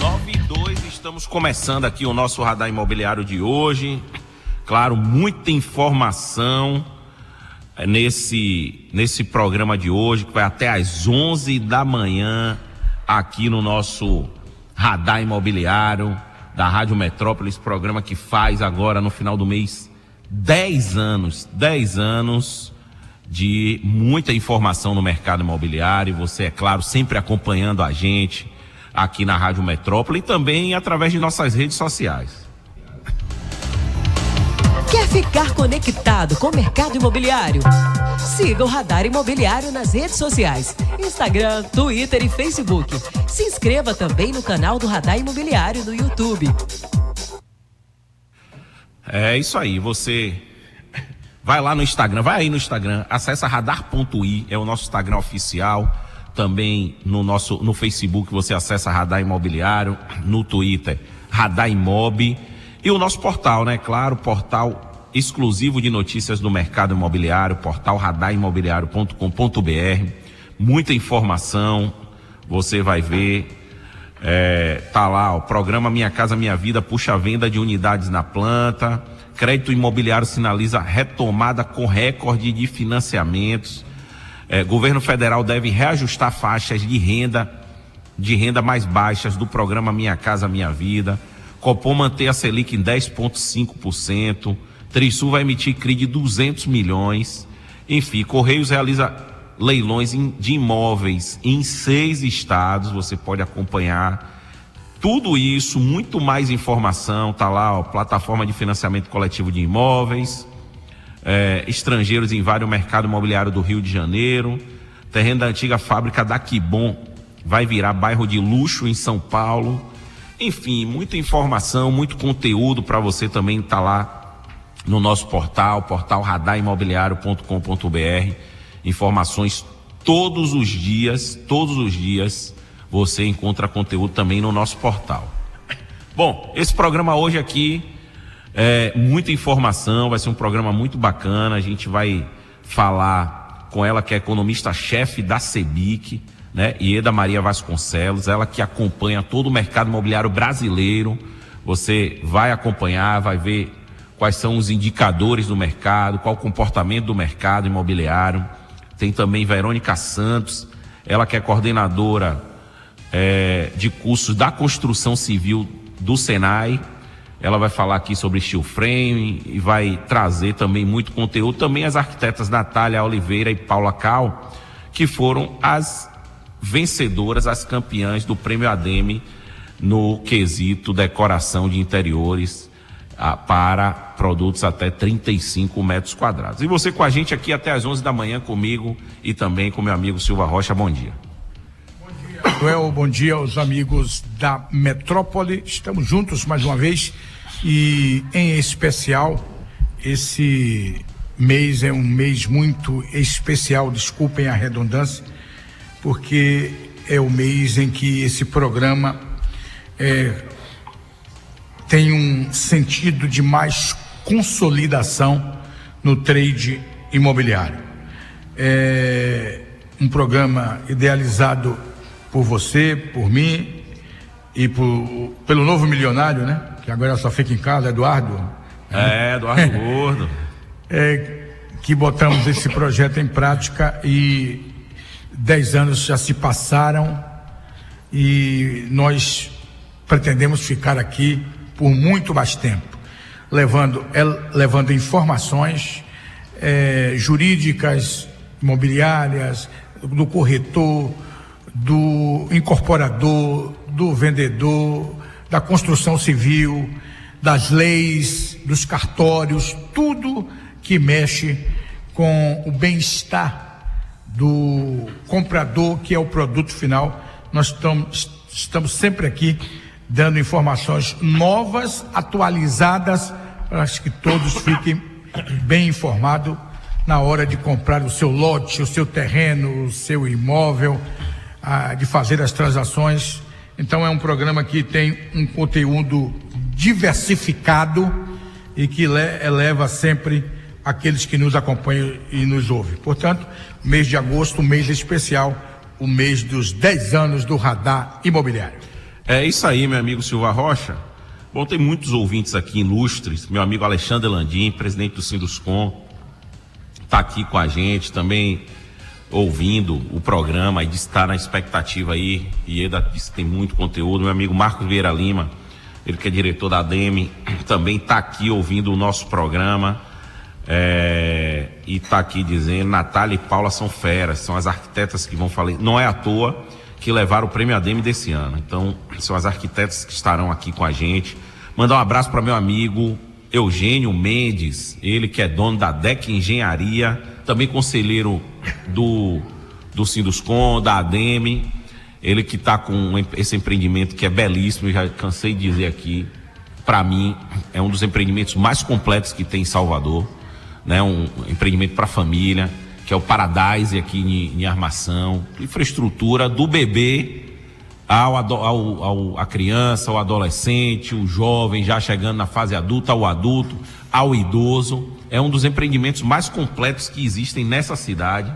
9:02, estamos começando aqui o nosso Radar Imobiliário de hoje. Claro, muita informação nesse programa de hoje, que vai até às 11 da manhã aqui no nosso Radar Imobiliário da Rádio Metrópole, esse programa que faz agora no final do mês 10 anos de muita informação no mercado imobiliário. Você, é claro, sempre acompanhando a gente aqui na Rádio Metrópole e também através de nossas redes sociais. Quer ficar conectado com o mercado imobiliário? Siga o Radar Imobiliário nas redes sociais, Instagram, Twitter e Facebook. Se inscreva também no canal do Radar Imobiliário no YouTube. É isso aí, você vai lá no Instagram, vai aí no Instagram, acessa radar.i, é o nosso Instagram oficial. Também no Facebook você acessa Radar Imobiliário, no Twitter Radar Imob e o nosso portal, né? Claro, portal exclusivo de notícias do mercado imobiliário, portal radarimobiliario.com.br. Muita informação, você vai ver, tá lá, o programa Minha Casa Minha Vida puxa a venda de unidades na planta, crédito imobiliário sinaliza retomada com recorde de financiamentos. Governo federal deve reajustar faixas de renda mais baixas do programa Minha Casa Minha Vida. Copom mantém a Selic em 10,5%. Trisul vai emitir CRI de 200 milhões. Enfim, Correios realiza leilões de imóveis em 6 estados. Você pode acompanhar tudo isso, muito mais informação. Tá lá, plataforma de financiamento coletivo de imóveis. Estrangeiros invadem o mercado imobiliário do Rio de Janeiro. Terreno da antiga fábrica da Quibon vai virar bairro de luxo em São Paulo. Enfim, muita informação, muito conteúdo para você também estar lá no nosso portal radarimobiliario.com.br. Informações todos os dias você encontra conteúdo também no nosso portal. Bom, esse programa hoje aqui muita informação, vai ser um programa muito bacana. A gente vai falar com ela, que é economista-chefe da CEBIC, né? Ieda Maria Vasconcelos, ela que acompanha todo o mercado imobiliário brasileiro. Você vai acompanhar, vai ver quais são os indicadores do mercado, qual o comportamento do mercado imobiliário. Tem também Verônica Santos, ela que é coordenadora de cursos da construção civil do Senai. Ela vai falar aqui sobre steel frame e vai trazer também muito conteúdo. Também as arquitetas Natália Oliveira e Paula Cal, que foram as vencedoras, as campeãs do Prêmio ADEME no quesito decoração de interiores para produtos até 35 metros quadrados. E você com a gente aqui até às 11 da manhã comigo e também com meu amigo Silva Rocha. Bom dia. Bom dia, Joel. Bom dia aos amigos da Metrópole. Estamos juntos mais uma vez e, em especial, esse mês é um mês muito especial, desculpem a redundância, porque é o mês em que esse programa tem um sentido de mais consolidação no trade imobiliário. É um programa idealizado por você, por mim e pelo novo milionário, né? Que agora só fica em casa, Eduardo. Eduardo Gordo. Que botamos esse projeto em prática e 10 anos já se passaram e nós pretendemos ficar aqui por muito mais tempo, levando informações jurídicas, imobiliárias, do corretor, do incorporador, do vendedor, da construção civil, das leis, dos cartórios, tudo que mexe com o bem-estar do comprador, que é o produto final. Nós estamos sempre aqui dando informações novas, atualizadas, para que todos fiquem bem informados na hora de comprar o seu lote, o seu terreno, o seu imóvel, de fazer as transações. Então é um programa que tem um conteúdo diversificado e que eleva sempre aqueles que nos acompanham e nos ouvem. Portanto, mês de agosto, um mês especial, o mês dos 10 anos do Radar Imobiliário. É isso aí, meu amigo Silva Rocha. Bom, tem muitos ouvintes aqui ilustres. Meu amigo Alexandre Landim, presidente do Sinduscom, está aqui com a gente também, ouvindo o programa e de estar na expectativa aí. Ieda disse que tem muito conteúdo. Meu amigo Marcos Vieira Lima, ele que é diretor da ADEME, também está aqui ouvindo o nosso programa. E está aqui dizendo: Natália e Paula são feras, são as arquitetas que vão falar. Não é à toa que levaram o prêmio ADEME desse ano. Então, são as arquitetas que estarão aqui com a gente. Mandar um abraço para meu amigo Eugênio Mendes, ele que é dono da DEC Engenharia, também conselheiro do Sinduscom, da ADEME, ele que está com esse empreendimento que é belíssimo, já cansei de dizer aqui, para mim é um dos empreendimentos mais completos que tem em Salvador, né? Um empreendimento para família, que é o Paradise aqui em Armação, infraestrutura do bebê a criança, ao adolescente, o jovem já chegando na fase adulta, ao adulto, ao idoso. É um dos empreendimentos mais completos que existem nessa cidade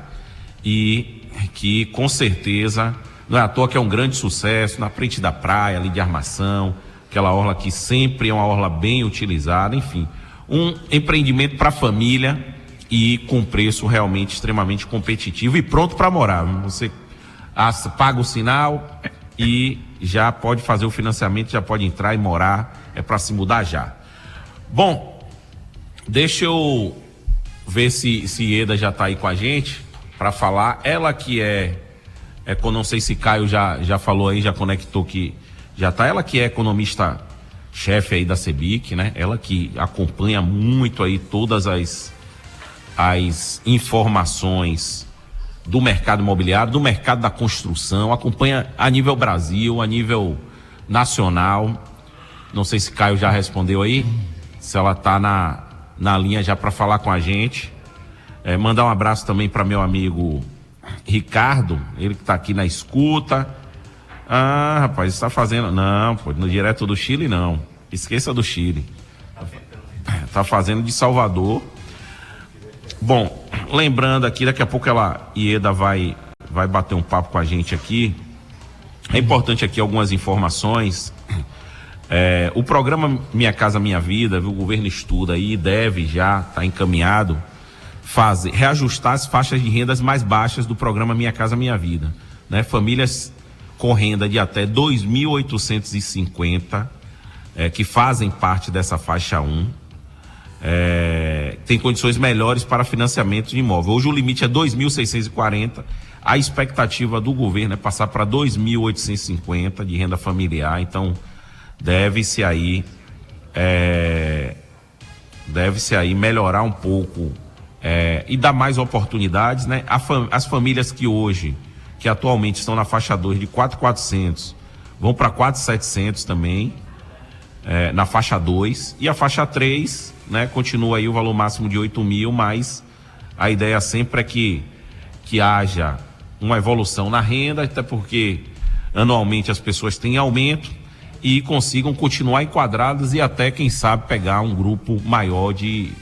e que com certeza não é à toa que é um grande sucesso na frente da praia ali de Armação, aquela orla que sempre é uma orla bem utilizada. Enfim, um empreendimento para a família e com preço realmente extremamente competitivo e pronto para morar. Você paga o sinal e já pode fazer o financiamento, já pode entrar e morar, é para se mudar já. Bom, deixa eu ver se Ieda já está aí com a gente para falar. Ela que não sei se Caio já falou aí, já conectou que já está. Ela que é economista-chefe aí da CEBIC, né? Ela que acompanha muito aí todas as informações do mercado imobiliário, do mercado da construção, acompanha a nível Brasil, a nível nacional. Não sei se Caio já respondeu aí, se ela está na linha já para falar com a gente. Mandar um abraço também para meu amigo Ricardo, ele que está aqui na escuta. Ah, rapaz, está fazendo... Não, pô, no direto do Chile não, esqueça do Chile. Está fazendo de Salvador. Bom, lembrando aqui, daqui a pouco Ieda vai bater um papo com a gente aqui. É importante aqui algumas informações. O programa Minha Casa Minha Vida, o governo estuda aí, deve já estar encaminhado, reajustar as faixas de rendas mais baixas do programa Minha Casa Minha Vida, né? Famílias com renda de até 2.850, que fazem parte dessa faixa 1, tem condições melhores para financiamento de imóvel. Hoje o limite é 2.640, a expectativa do governo é passar para 2.850 de renda familiar. Então deve-se aí melhorar um pouco e dar mais oportunidades, né? As famílias que atualmente estão na faixa 2 de 4.400 vão para 4.700 também, na faixa 2, e a faixa 3, né, continua aí o valor máximo de 8.000, mas a ideia sempre é que haja uma evolução na renda, até porque anualmente as pessoas têm aumento e consigam continuar enquadradas e até, quem sabe, pegar um grupo maior de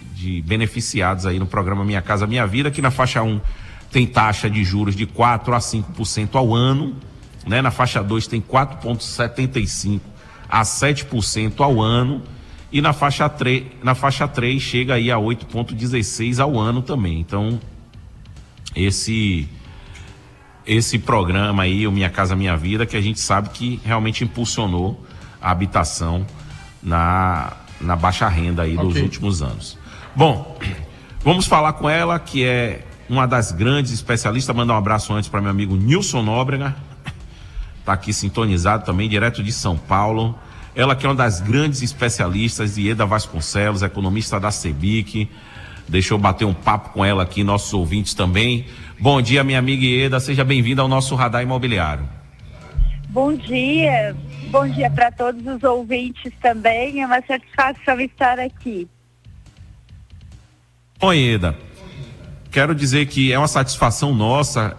beneficiados aí no programa Minha Casa Minha Vida, que na faixa 1 tem taxa de juros de 4% a 5% ao ano, né? Na faixa 2 tem 4,75% a 7% ao ano, e na faixa 3 chega aí a 8,16% ao ano também. Então esse programa aí, o Minha Casa Minha Vida, que a gente sabe que realmente impulsionou a habitação na baixa renda aí dos últimos anos. Bom, vamos falar com ela, que é uma das grandes especialistas. Mandar um abraço antes para meu amigo Nilson Nóbrega, tá aqui sintonizado também, direto de São Paulo. Ela que é uma das grandes especialistas, Ieda Vasconcelos, economista da CEBIC. Deixa eu bater um papo com ela aqui, nossos ouvintes também. Bom dia, minha amiga Ieda, seja bem-vinda ao nosso Radar Imobiliário. Bom dia para todos os ouvintes também, é uma satisfação estar aqui. Bom, Ieda, quero dizer que é uma satisfação nossa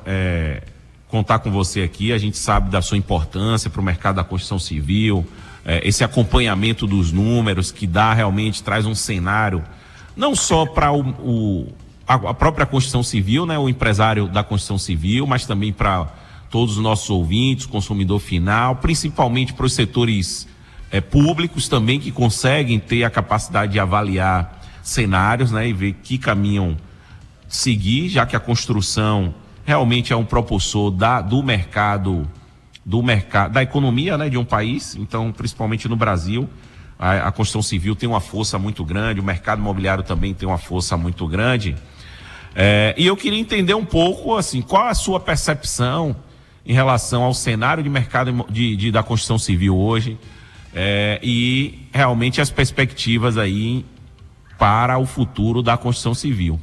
contar com você aqui. A gente sabe da sua importância para o mercado da construção civil, esse acompanhamento dos números que traz um cenário não só para a própria construção civil, né, o empresário da construção civil, mas também para todos os nossos ouvintes, consumidor final, principalmente para os setores públicos também, que conseguem ter a capacidade de avaliar cenários, né, e ver que caminho seguir, já que a construção realmente é um propulsor do mercado, da economia, né, de um país. Então, principalmente no Brasil, a construção civil tem uma força muito grande, o mercado imobiliário também tem uma força muito grande. E eu queria entender um pouco, assim, qual a sua percepção em relação ao cenário de mercado da construção civil hoje, e realmente as perspectivas aí para o futuro da construção civil.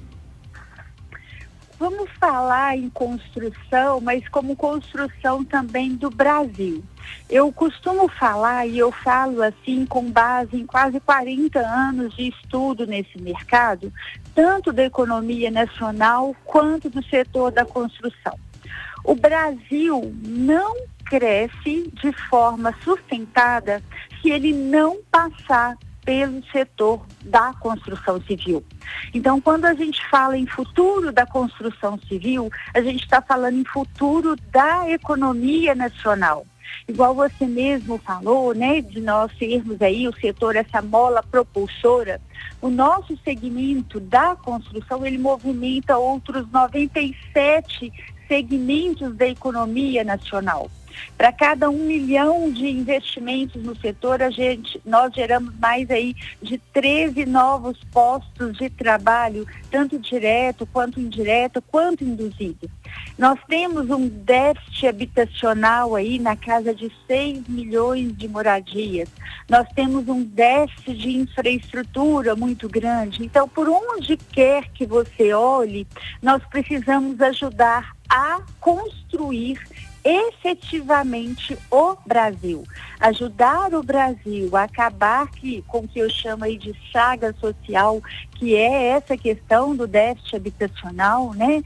Vamos falar em construção, mas como construção também do Brasil. Eu costumo falar, e eu falo assim com base em quase 40 anos de estudo nesse mercado, tanto da economia nacional quanto do setor da construção. O Brasil não cresce de forma sustentada se ele não passar pelo setor da construção civil. Então, quando a gente fala em futuro da construção civil, a gente está falando em futuro da economia nacional. Igual você mesmo falou, né, de nós sermos aí o setor, essa mola propulsora, o nosso segmento da construção, ele movimenta outros 97 segmentos da economia nacional. Para cada 1 milhão de investimentos no setor, nós geramos mais aí de 13 novos postos de trabalho, tanto direto, quanto indireto, quanto induzido. Nós temos um déficit habitacional aí na casa de 6 milhões de moradias. Nós temos um déficit de infraestrutura muito grande. Então, por onde quer que você olhe, nós precisamos ajudar a construir efetivamente o Brasil, ajudar o Brasil a acabar com o que eu chamo aí de chaga social, que é essa questão do déficit habitacional, né?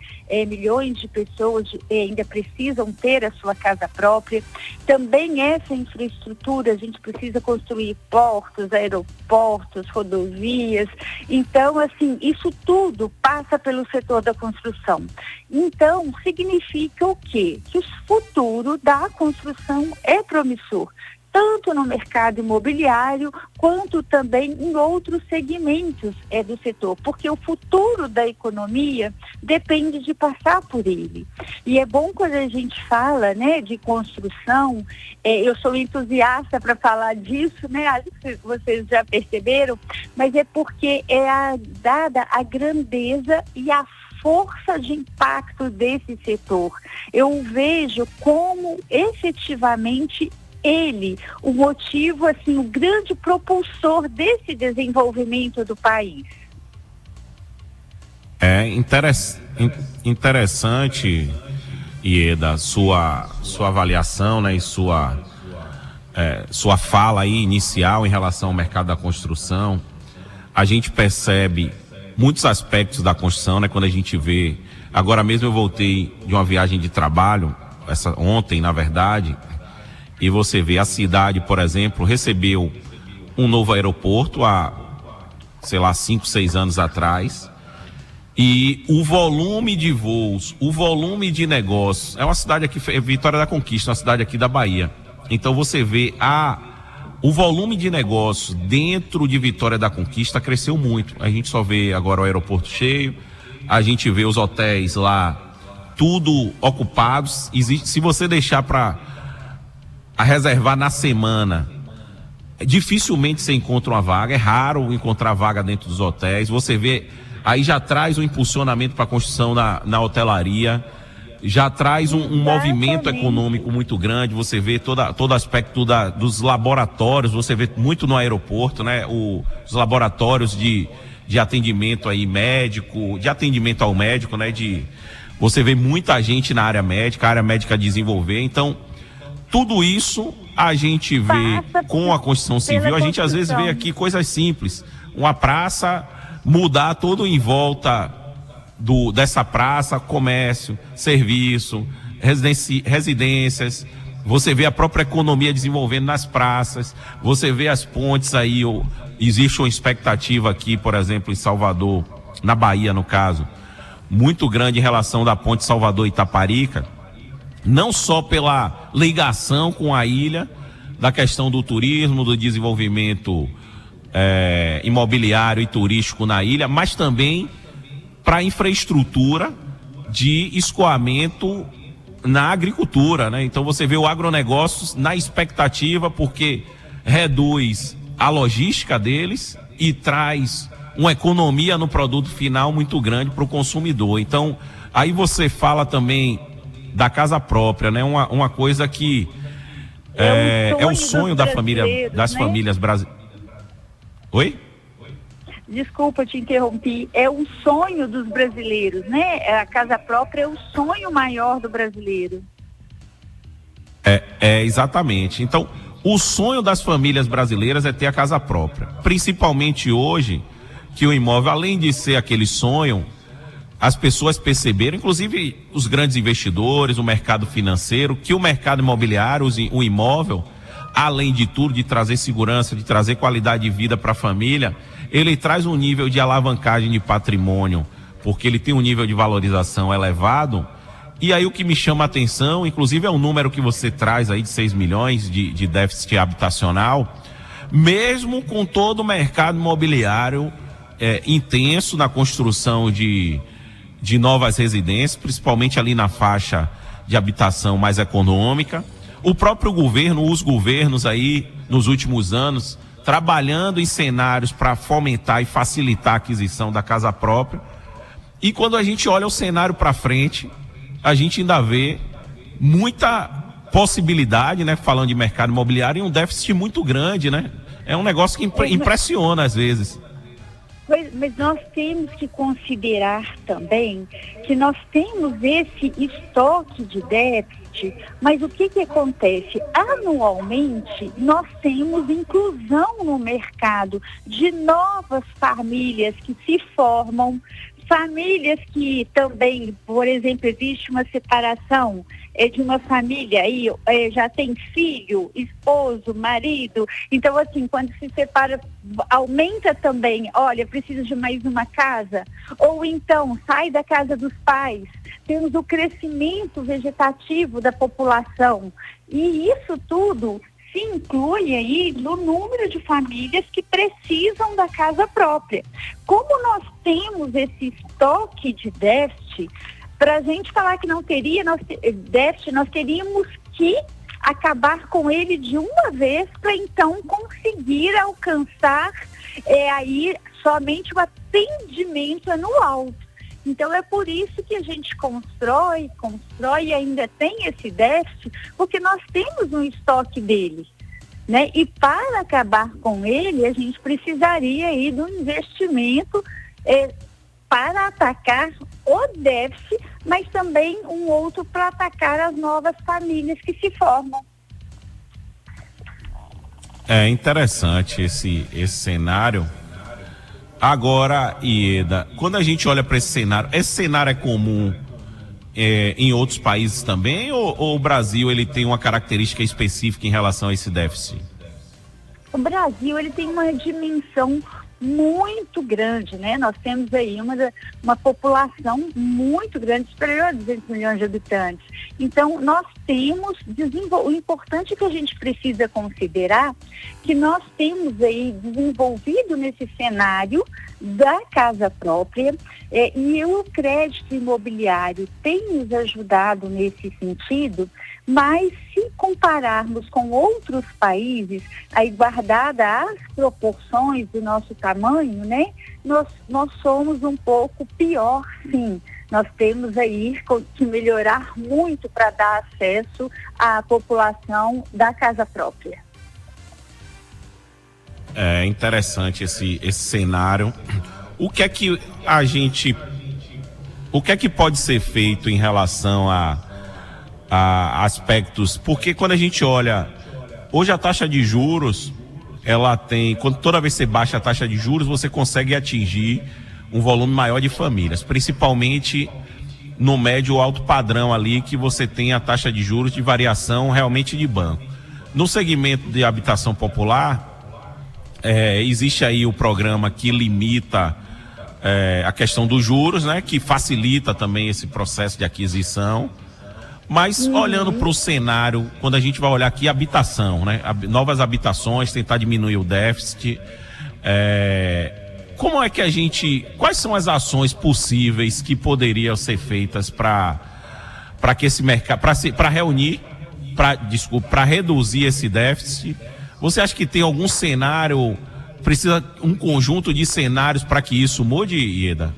Milhões de pessoas ainda precisam ter a sua casa própria. Também essa infraestrutura, a gente precisa construir portos, aeroportos, rodovias. Então, assim, isso tudo passa pelo setor da construção. Então, significa o quê? Que o futuro da construção é promissor, tanto no mercado imobiliário, quanto também em outros segmentos do setor, porque o futuro da economia depende de passar por ele. E é bom quando a gente fala, né, de construção, eu sou entusiasta para falar disso, né, acho que vocês já perceberam, mas é porque dada a grandeza e a força de impacto desse setor. Eu vejo como efetivamente o motivo, assim, o grande propulsor desse desenvolvimento do país. É interessante, Ieda, sua avaliação, né, e sua fala aí inicial em relação ao mercado da construção. A gente percebe muitos aspectos da construção, né, quando a gente vê. Agora mesmo eu voltei de uma viagem de trabalho, ontem, na verdade, e você vê a cidade, por exemplo, recebeu um novo aeroporto há, 5, 6 anos atrás, e o volume de voos, o volume de negócios, é uma cidade aqui, Vitória da Conquista, uma cidade aqui da Bahia. Então você vê o volume de negócios dentro de Vitória da Conquista cresceu muito. A gente só vê agora o aeroporto cheio, a gente vê os hotéis lá tudo ocupados. Se você deixar para reservar na semana, dificilmente você encontra uma vaga, é raro encontrar vaga dentro dos hotéis. Você vê, aí já traz um impulsionamento para a construção na hotelaria, já traz um movimento econômico muito grande. Você vê todo aspecto dos laboratórios, você vê muito no aeroporto, né? Os laboratórios de atendimento aí médico, de atendimento ao médico, né? Você vê muita gente na área médica, a área médica desenvolver. Então, tudo isso a gente vê com a construção civil. A gente às vezes vê aqui coisas simples, uma praça, mudar todo em volta dessa praça, comércio, serviço, residências. Você vê a própria economia desenvolvendo nas praças, você vê as pontes aí. Existe uma expectativa aqui, por exemplo, em Salvador, na Bahia no caso, muito grande em relação da ponte Salvador-Itaparica, não só pela ligação com a ilha, da questão do turismo, do desenvolvimento imobiliário e turístico na ilha, mas também para a infraestrutura de escoamento na agricultura, né? Então você vê o agronegócio na expectativa, porque reduz a logística deles e traz uma economia no produto final muito grande para o consumidor. Então, aí você fala também da casa própria, né? Uma coisa que é o sonho da família, das famílias brasileiras. Oi? Desculpa, te interrompi. É um sonho dos brasileiros, né? A casa própria é o sonho maior do brasileiro. Exatamente. Então, o sonho das famílias brasileiras é ter a casa própria. Principalmente hoje, que o imóvel, além de ser aquele sonho, as pessoas perceberam, inclusive os grandes investidores, o mercado financeiro, que o mercado imobiliário, o imóvel, além de tudo, de trazer segurança, de trazer qualidade de vida para a família, ele traz um nível de alavancagem de patrimônio, porque ele tem um nível de valorização elevado. E aí o que me chama a atenção, inclusive é um número que você traz aí de 6 milhões de déficit habitacional, mesmo com todo o mercado imobiliário intenso na construção de novas residências, principalmente ali na faixa de habitação mais econômica. O próprio governo, os governos aí nos últimos anos, trabalhando em cenários para fomentar e facilitar a aquisição da casa própria. E quando a gente olha o cenário para frente, a gente ainda vê muita possibilidade, né, falando de mercado imobiliário, e um déficit muito grande, né? É um negócio que impressiona às vezes. Mas nós temos que considerar também que nós temos esse estoque de déficit, mas o que acontece? Anualmente, nós temos inclusão no mercado de novas famílias que se formam, famílias que também, por exemplo, existe uma separação de uma família aí, já tem filho, esposo, marido. Então, assim, quando se separa, aumenta também, olha, preciso de mais uma casa. Ou então, sai da casa dos pais. Temos o crescimento vegetativo da população. E isso tudo se inclui aí no número de famílias que precisam da casa própria. Como nós temos esse estoque de déficit, para a gente falar que não teria déficit, nós teríamos que acabar com ele de uma vez para então conseguir alcançar aí somente o atendimento anual. Então é por isso que a gente constrói e ainda tem esse déficit, porque nós temos um estoque dele, né? E para acabar com ele, a gente precisaria aí de um investimento para atacar o déficit, mas também um outro para atacar as novas famílias que se formam. É interessante esse cenário. Agora, Ieda, quando a gente olha para esse cenário é comum em outros países também, ou o Brasil ele tem uma característica específica em relação a esse déficit? O Brasil ele tem uma dimensão muito grande, né? Nós temos aí uma população muito grande, superior a 200 milhões de habitantes. Então, nós temos o importante que a gente precisa considerar, que nós temos aí desenvolvido nesse cenário da casa própria, e o crédito imobiliário tem nos ajudado nesse sentido, mas se compararmos com outros países, aí guardada as proporções do nosso tamanho, né, nós somos um pouco pior, sim. Nós temos aí que melhorar muito para dar acesso à população da casa própria. É interessante esse cenário. O que é que pode ser feito em relação a aspectos? Porque quando a gente olha, hoje a taxa de juros, toda vez que você baixa a taxa de juros, você consegue atingir um volume maior de famílias, principalmente no médio ou alto padrão ali, que você tem a taxa de juros de variação realmente de banco. No segmento de habitação popular, existe aí o programa que limita a questão dos juros, né, que facilita também esse processo de aquisição. Mas olhando para o cenário, quando a gente vai olhar aqui habitação, né? Novas habitações, tentar diminuir o déficit, como é que quais são as ações possíveis que poderiam ser feitas para que esse mercado, para reduzir esse déficit? Você acha que tem algum cenário, precisa um conjunto de cenários para que isso mude, Ieda?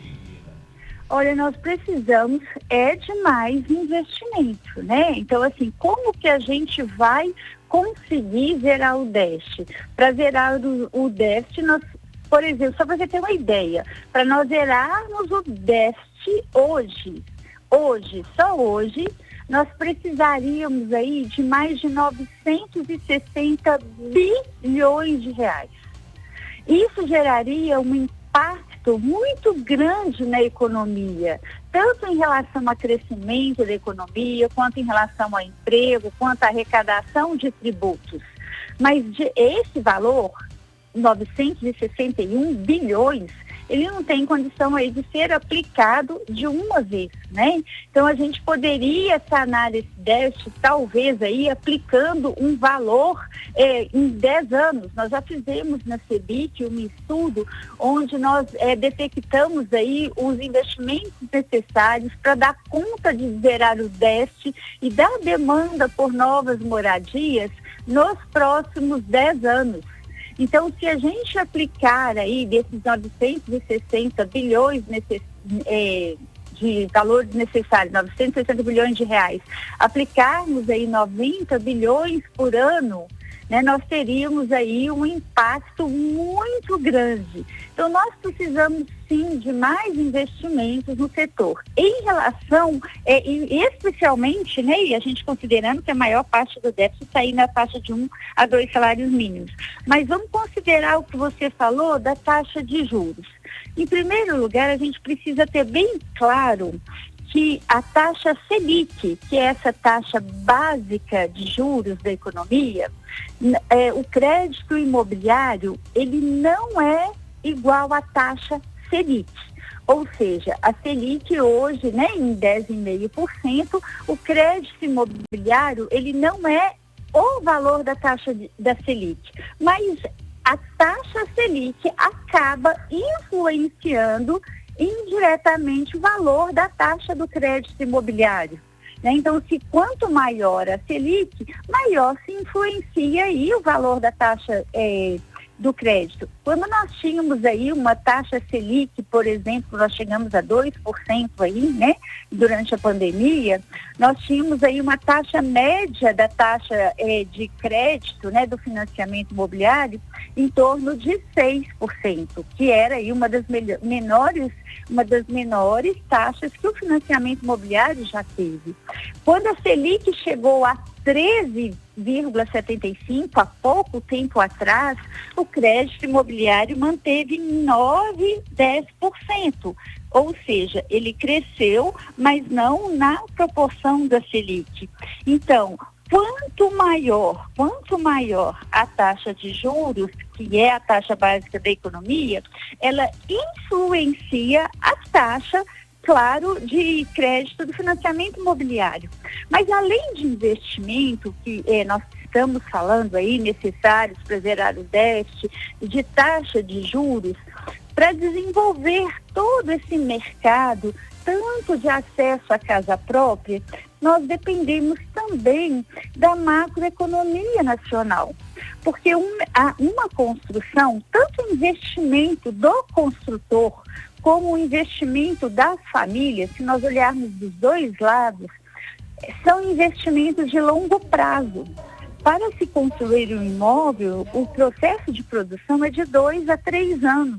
Olha, nós precisamos de mais investimento, né? Então, assim, como que a gente vai conseguir zerar o déficit? Para zerar o déficit, nós, por exemplo, só para você ter uma ideia, para nós zerarmos o déficit só hoje, nós precisaríamos aí de mais de 960 bilhões de reais. Isso geraria um impacto muito grande na economia, tanto em relação ao crescimento da economia, quanto em relação ao emprego, quanto à arrecadação de tributos. Mas esse valor, 961 bilhões, ele não tem condição aí de ser aplicado de uma vez, né? Então a gente poderia sanar esse déficit, talvez aí aplicando um valor em 10 anos. Nós já fizemos na CEBIC um estudo onde nós detectamos aí os investimentos necessários para dar conta de zerar o déficit e dar demanda por novas moradias nos próximos 10 anos. Então, se a gente aplicar aí desses 960 bilhões de valores necessários, 960 bilhões de reais, aplicarmos aí 90 bilhões por ano, né, nós teríamos aí um impacto muito grande. Então, nós precisamos sim de mais investimentos no setor. Em relação, especialmente, né, e a gente considerando que a maior parte do déficit está aí na faixa de 1 a 2 salários mínimos. Mas vamos considerar o que você falou da taxa de juros. Em primeiro lugar, a gente precisa ter bem claro que a taxa Selic, que é essa taxa básica de juros da economia, o crédito imobiliário, ele não é igual à taxa Selic. Ou seja, a Selic hoje, né, em 10,5%, o crédito imobiliário, ele não é o valor da taxa da Selic, mas a taxa Selic acaba influenciando indiretamente o valor da taxa do crédito imobiliário, né? Então, quanto maior a Selic, maior se influencia aí o valor da taxa do crédito. Quando nós tínhamos aí uma taxa Selic, por exemplo, nós chegamos a 2% aí, né, durante a pandemia, nós tínhamos aí uma taxa média da taxa de crédito, né, do financiamento imobiliário, em torno de 6%, que era aí uma das menores taxas que o financiamento imobiliário já teve. Quando a Selic chegou a 13,75, há pouco tempo atrás, o crédito imobiliário manteve 9, 10%. Ou seja, ele cresceu, mas não na proporção da Selic. Então, quanto maior a taxa de juros, que é a taxa básica da economia, ela influencia a taxa, claro, de crédito do financiamento imobiliário. Mas além de investimento, que nós estamos falando aí, necessários para zerar o déficit, de taxa de juros, para desenvolver todo esse mercado, tanto de acesso à casa própria, nós dependemos também da macroeconomia nacional. Porque uma construção, tanto o investimento do construtor, como o investimento das famílias, se nós olharmos dos dois lados, são investimentos de longo prazo. Para se construir um imóvel, o processo de produção é de 2 a 3 anos.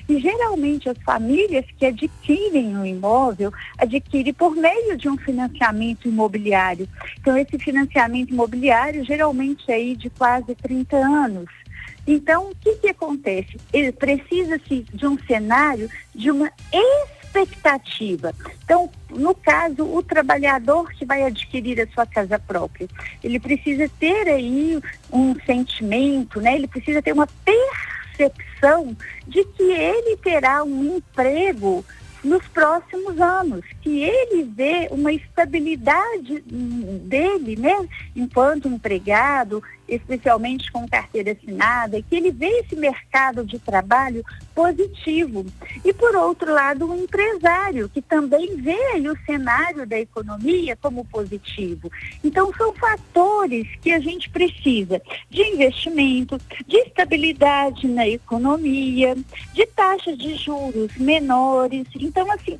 E geralmente as famílias que adquirem um imóvel, adquirem por meio de um financiamento imobiliário. Então esse financiamento imobiliário geralmente é aí de quase 30 anos. Então o que acontece? Precisa-se de um cenário de uma expectativa. Então, no caso, o trabalhador que vai adquirir a sua casa própria, ele precisa ter aí um sentimento, né? Ele precisa ter uma percepção de que ele terá um emprego nos próximos anos, que ele vê uma estabilidade dele, né, enquanto empregado, especialmente com carteira assinada, que ele vê esse mercado de trabalho positivo. E, por outro lado, o empresário, que também vê aí o cenário da economia como positivo. Então, são fatores que a gente precisa de investimento, de estabilidade na economia, de taxas de juros menores. Então, assim,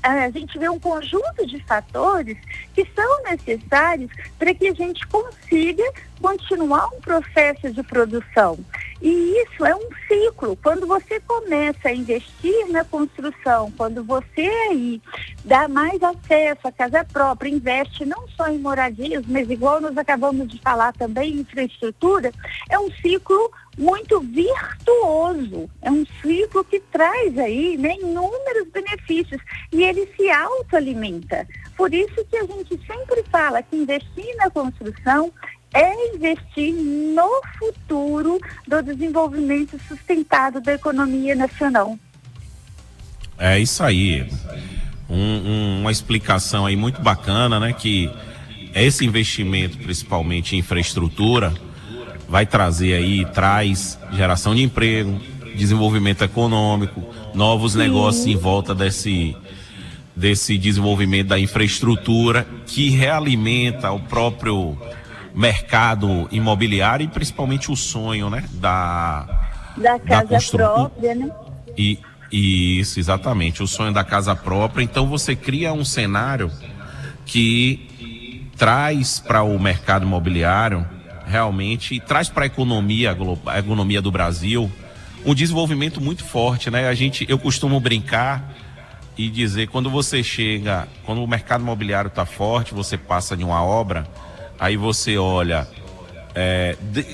a gente vê um conjunto de fatores que são necessários para que a gente consiga continuar um processo de produção. E isso é um ciclo. Quando você começa a investir na construção, quando você aí dá mais acesso à casa própria, investe não só em moradias, mas igual nós acabamos de falar também, em infraestrutura, é um ciclo muito virtuoso, é um ciclo que traz aí, né, inúmeros benefícios e ele se autoalimenta. Por isso que a gente sempre fala que investir na construção é investir no futuro do desenvolvimento sustentado da economia nacional. É isso aí. Uma explicação aí muito bacana, né? Que esse investimento, principalmente em infraestrutura, vai trazer aí, traz geração de emprego, desenvolvimento econômico, novos negócios em volta desse desenvolvimento da infraestrutura, que realimenta o próprio mercado imobiliário e principalmente o sonho, né, da casa própria, né? E isso, exatamente, o sonho da casa própria. Então você cria um cenário que traz para o mercado imobiliário realmente, traz para a economia do Brasil um desenvolvimento muito forte, né? Eu costumo brincar e dizer, quando o mercado imobiliário está forte, você passa de uma obra, aí você olha,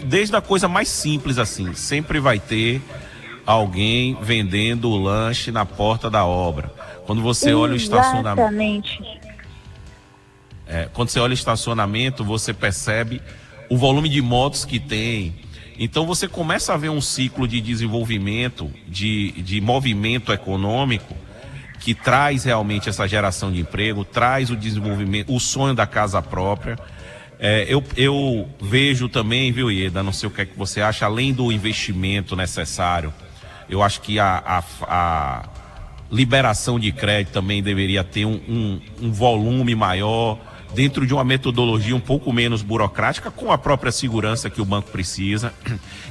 desde a coisa mais simples assim, sempre vai ter alguém vendendo o lanche na porta da obra. Quando você olha o estacionamento, quando você olha o estacionamento, você percebe o volume de motos que tem. Então você começa a ver um ciclo de desenvolvimento, de movimento econômico, que traz realmente essa geração de emprego, traz o desenvolvimento, o sonho da casa própria. Eu vejo também, viu, Ieda, não sei o que é que você acha, além do investimento necessário, eu acho que a liberação de crédito também deveria ter um volume maior, dentro de uma metodologia um pouco menos burocrática, com a própria segurança que o banco precisa,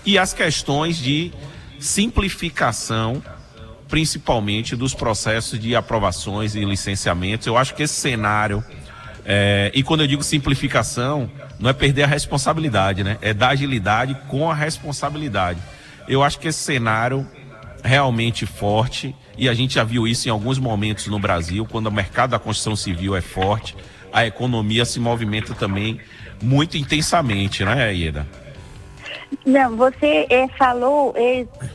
e as questões de simplificação, principalmente dos processos de aprovações e licenciamentos. Eu acho que esse cenário, e quando eu digo simplificação, não é perder a responsabilidade, né? É dar agilidade com a responsabilidade. Eu acho que esse cenário realmente forte, e a gente já viu isso em alguns momentos no Brasil, quando o mercado da construção civil é forte, a economia se movimenta também muito intensamente, né, Ieda? Não, você falou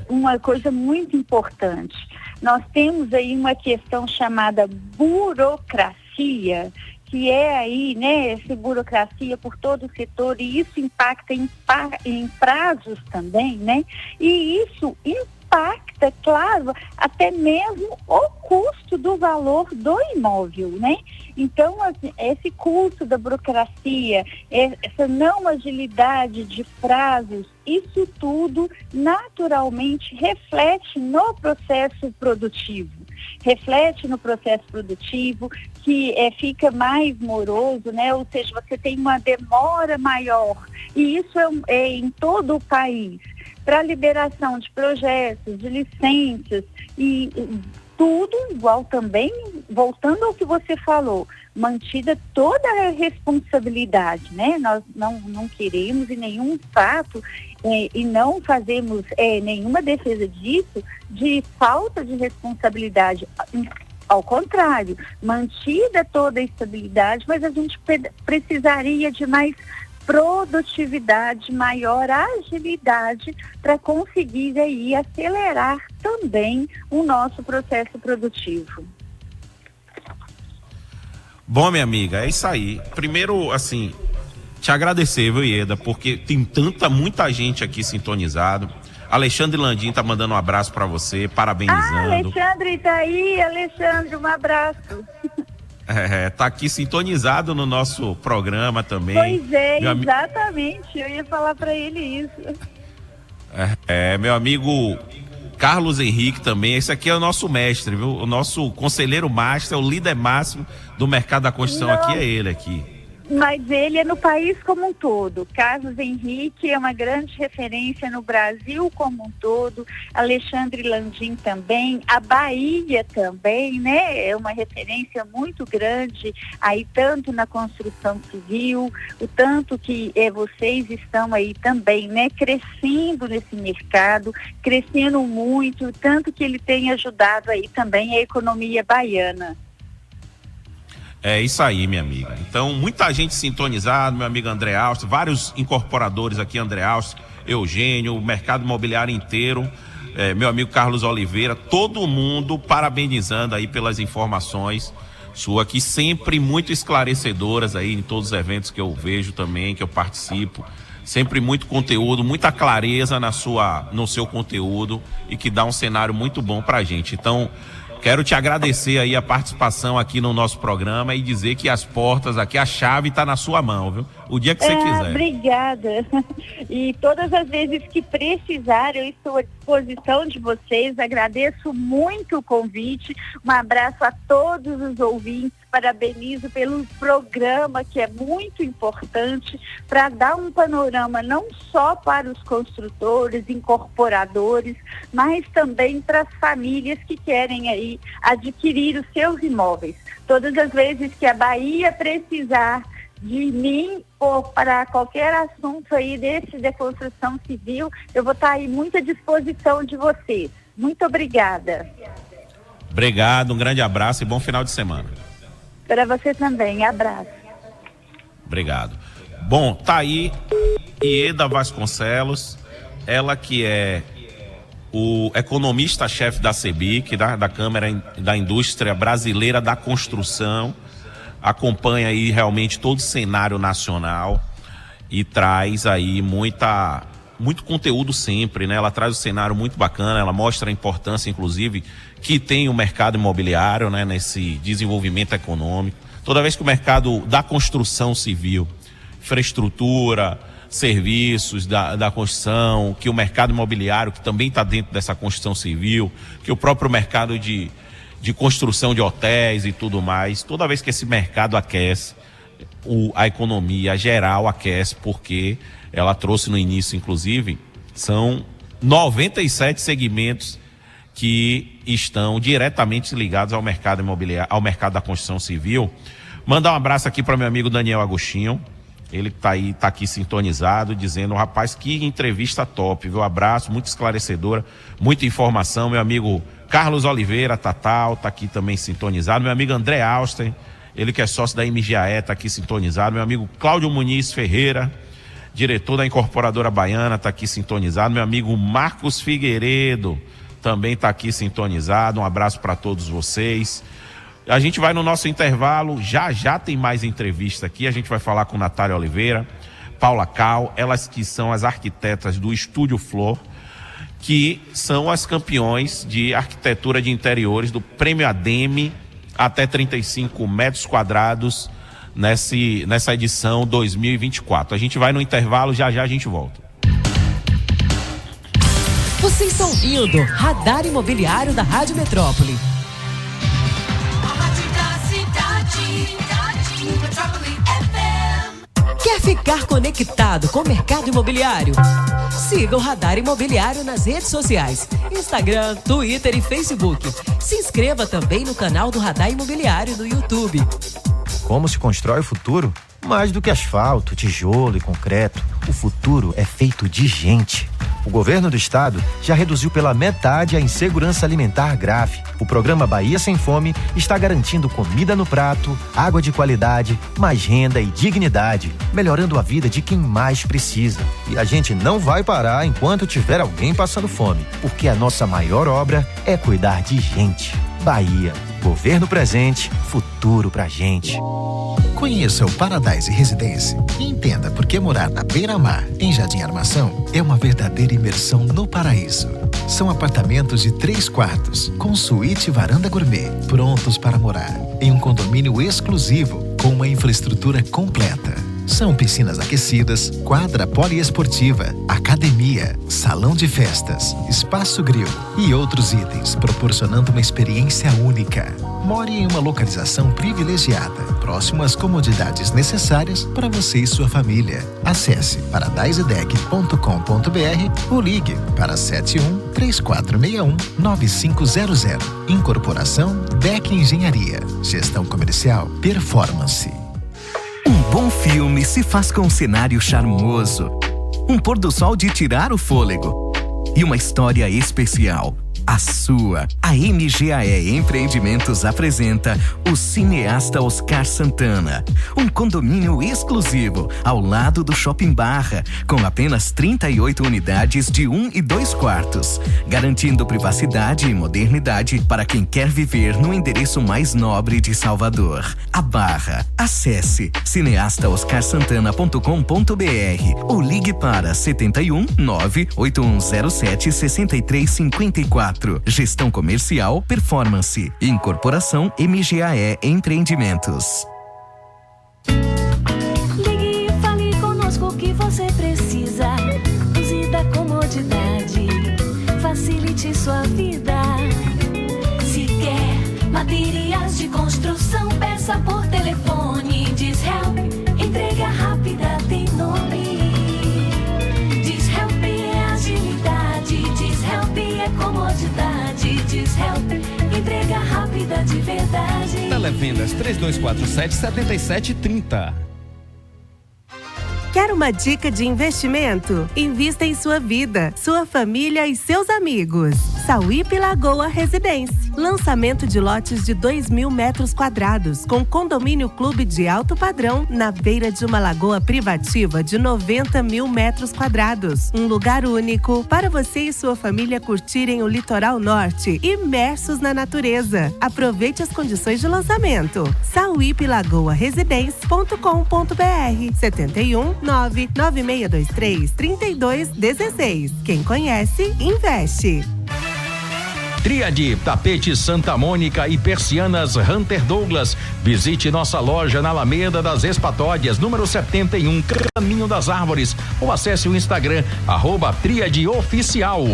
uma coisa muito importante. Nós temos aí uma questão chamada burocracia, que é aí, né, essa burocracia por todo o setor, e isso impacta em prazos também, né? E isso impacta, claro, até mesmo o custo do valor do imóvel, né? Então, esse custo da burocracia, essa não agilidade de prazos, isso tudo naturalmente reflete no processo produtivo. Reflete no processo produtivo, que fica mais moroso, né? Ou seja, você tem uma demora maior, e isso é em todo o país, para liberação de projetos, de licenças e tudo igual também, voltando ao que você falou, mantida toda a responsabilidade, né? Nós não queremos em nenhum fato e não fazemos nenhuma defesa disso, de falta de responsabilidade. Ao contrário, mantida toda a estabilidade, mas a gente precisaria de mais produtividade, maior agilidade para conseguir aí acelerar também o nosso processo produtivo. Bom, minha amiga, é isso aí. Primeiro, assim, te agradecer, viu, Ieda, porque tem muita gente aqui sintonizado. Alexandre Landim tá mandando um abraço para você, parabenizando. Alexandre tá aí, Alexandre, um abraço. Tá aqui sintonizado no nosso programa também. Pois é, exatamente, eu ia falar para ele isso. Meu amigo Carlos Henrique também, esse aqui é o nosso mestre, viu? O nosso conselheiro master, o líder máximo do mercado da construção. Não. Aqui é ele aqui. Mas ele é no país como um todo. Carlos Henrique é uma grande referência no Brasil como um todo. Alexandre Landim também. A Bahia também, né? É uma referência muito grande aí, tanto na construção civil, o tanto que vocês estão aí também, né? Crescendo nesse mercado, crescendo muito, tanto que ele tem ajudado aí também a economia baiana. É isso aí, minha amiga. Então, muita gente sintonizada, meu amigo André Austin, vários incorporadores aqui, André Austin, Eugênio, o mercado imobiliário inteiro, meu amigo Carlos Oliveira, todo mundo parabenizando aí pelas informações suas aqui, sempre muito esclarecedoras aí em todos os eventos que eu vejo também, que eu participo. Sempre muito conteúdo, muita clareza no seu conteúdo e que dá um cenário muito bom pra gente. Então, quero te agradecer aí a participação aqui no nosso programa e dizer que as portas aqui, a chave está na sua mão, viu? O dia que você quiser. Obrigada. E todas as vezes que precisar, eu estou à disposição de vocês. Agradeço muito o convite. Um abraço a todos os ouvintes. Parabenizo pelo programa, que é muito importante para dar um panorama não só para os construtores, incorporadores, mas também para as famílias que querem aí adquirir os seus imóveis. Todas as vezes que a Bahia precisar de mim ou para qualquer assunto aí de construção civil, eu vou estar aí muito à disposição de vocês. Muito obrigada. Obrigado, um grande abraço e bom final de semana. Para você também, abraço. Obrigado. Bom, tá aí Ieda Vasconcelos, ela que é o economista-chefe da CEBIC, da Câmara da Indústria Brasileira da Construção, acompanha aí realmente todo o cenário nacional e traz aí muito conteúdo sempre, né? Ela traz um cenário muito bacana, ela mostra a importância, inclusive, que tem o mercado imobiliário, né? Nesse desenvolvimento econômico. Toda vez que o mercado da construção civil, infraestrutura, serviços da construção, que o mercado imobiliário, que também está dentro dessa construção civil, que o próprio mercado de construção de hotéis e tudo mais, toda vez que esse mercado aquece, a economia geral aquece, porque ela trouxe no início, inclusive, são 97 segmentos que estão diretamente ligados ao mercado imobiliário, ao mercado da construção civil. Mandar um abraço aqui para meu amigo Daniel Agostinho, ele tá aqui sintonizado, dizendo, rapaz, que entrevista top, viu? Abraço, muito esclarecedora, muita informação. Meu amigo Carlos Oliveira, tá aqui também sintonizado. Meu amigo André Austin, ele que é sócio da MGAE, tá aqui sintonizado. Meu amigo Cláudio Muniz Ferreira, diretor da Incorporadora Baiana, tá aqui sintonizado. Meu amigo Marcos Figueiredo também tá aqui sintonizado. Um abraço para todos vocês. A gente vai no nosso intervalo, já tem mais entrevista aqui. A gente vai falar com Natália Oliveira, Paula Cal, elas que são as arquitetas do Estúdio Flor, que são as campeões de arquitetura de interiores do Prêmio ADEME até 35 metros quadrados nessa edição 2024. A gente vai no intervalo, já a gente volta. Você está ouvindo Radar Imobiliário da Rádio Metrópole. Quer ficar conectado com o mercado imobiliário? Siga o Radar Imobiliário nas redes sociais, Instagram, Twitter e Facebook. Se inscreva também no canal do Radar Imobiliário no YouTube. Como se constrói o futuro? Mais do que asfalto, tijolo e concreto, o futuro é feito de gente. O governo do estado já reduziu pela metade a insegurança alimentar grave. O programa Bahia Sem Fome está garantindo comida no prato, água de qualidade, mais renda e dignidade, melhorando a vida de quem mais precisa. E a gente não vai parar enquanto tiver alguém passando fome, porque a nossa maior obra é cuidar de gente. Bahia. Governo presente, futuro pra gente. Conheça o Paradise Residência e entenda por que morar na beira-mar, em Jardim Armação, é uma verdadeira imersão no paraíso. São apartamentos de 3 quartos, com suíte e varanda gourmet, prontos para morar, em um condomínio exclusivo, com uma infraestrutura completa. São piscinas aquecidas, quadra poliesportiva, academia, salão de festas, espaço grill e outros itens, proporcionando uma experiência única. More em uma localização privilegiada, próximo às comodidades necessárias para você e sua família. Acesse paradisedec.com.br ou ligue para 71-3461-9500. Incorporação DEC Engenharia. Gestão comercial Performance. Um bom filme se faz com um cenário charmoso, um pôr do sol de tirar o fôlego e uma história especial. A sua. A MGAE Empreendimentos apresenta o cineasta Oscar Santana. Um condomínio exclusivo ao lado do Shopping Barra, com apenas 38 unidades de 1 e 2 quartos, garantindo privacidade e modernidade para quem quer viver no endereço mais nobre de Salvador, a Barra. Acesse cineastaoscarsantana.com.br ou ligue para 71 98107 6354. Gestão comercial Performance. Incorporação MGAE Empreendimentos. Ligue e fale conosco o que você precisa. Use da comodidade, facilite sua vida. Se quer materiais de construção, peça por telefone. Dishelp, entrega rápida, tem nome. Dishelp é agilidade, Dishelp é comodidade, Dishelp, entrega rápida de verdade. Televendas 3247-7730. Quer uma dica de investimento? Invista em sua vida, sua família e seus amigos. Sauípe Lagoa Residência. Lançamento de lotes de 2.000 metros quadrados, com condomínio clube de alto padrão na beira de uma lagoa privativa de 90.000 metros quadrados. Um lugar único para você e sua família curtirem o litoral norte, imersos na natureza. Aproveite as condições de lançamento. sauipelagoaresidência.com.br 71 99623 3216. Quem conhece, investe. Tríade, tapete Santa Mônica e persianas Hunter Douglas. Visite nossa loja na Alameda das Espatódias, número 71, Caminho das Árvores, ou acesse o Instagram, @TríadeOficial.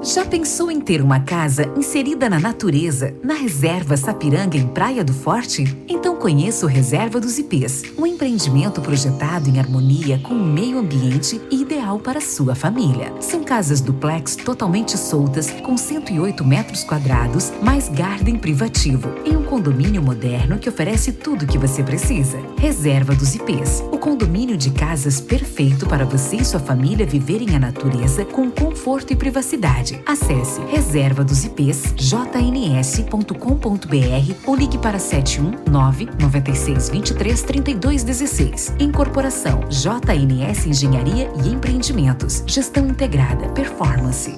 Já pensou em ter uma casa inserida na natureza, na Reserva Sapiranga, em Praia do Forte? Então conheça o Reserva dos Ipês, um empreendimento projetado em harmonia com o meio ambiente e ideal para a sua família. São casas duplex totalmente soltas, com 108 metros quadrados, mais garden privativo, em um condomínio moderno que oferece tudo o que você precisa. Reserva dos Ipês, o condomínio de casas perfeito para você e sua família viverem a natureza com conforto e privacidade. Acesse reservadosipes.jns.com.br ou ligue para 719-9623-3216. Incorporação JNS Engenharia e Empreendimentos. Gestão integrada. Performance.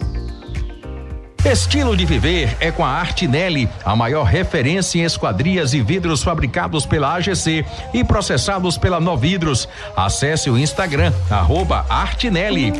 Estilo de viver é com a Artinelli, a maior referência em esquadrias e vidros fabricados pela AGC e processados pela Novidros. Acesse o Instagram, @Artinelli.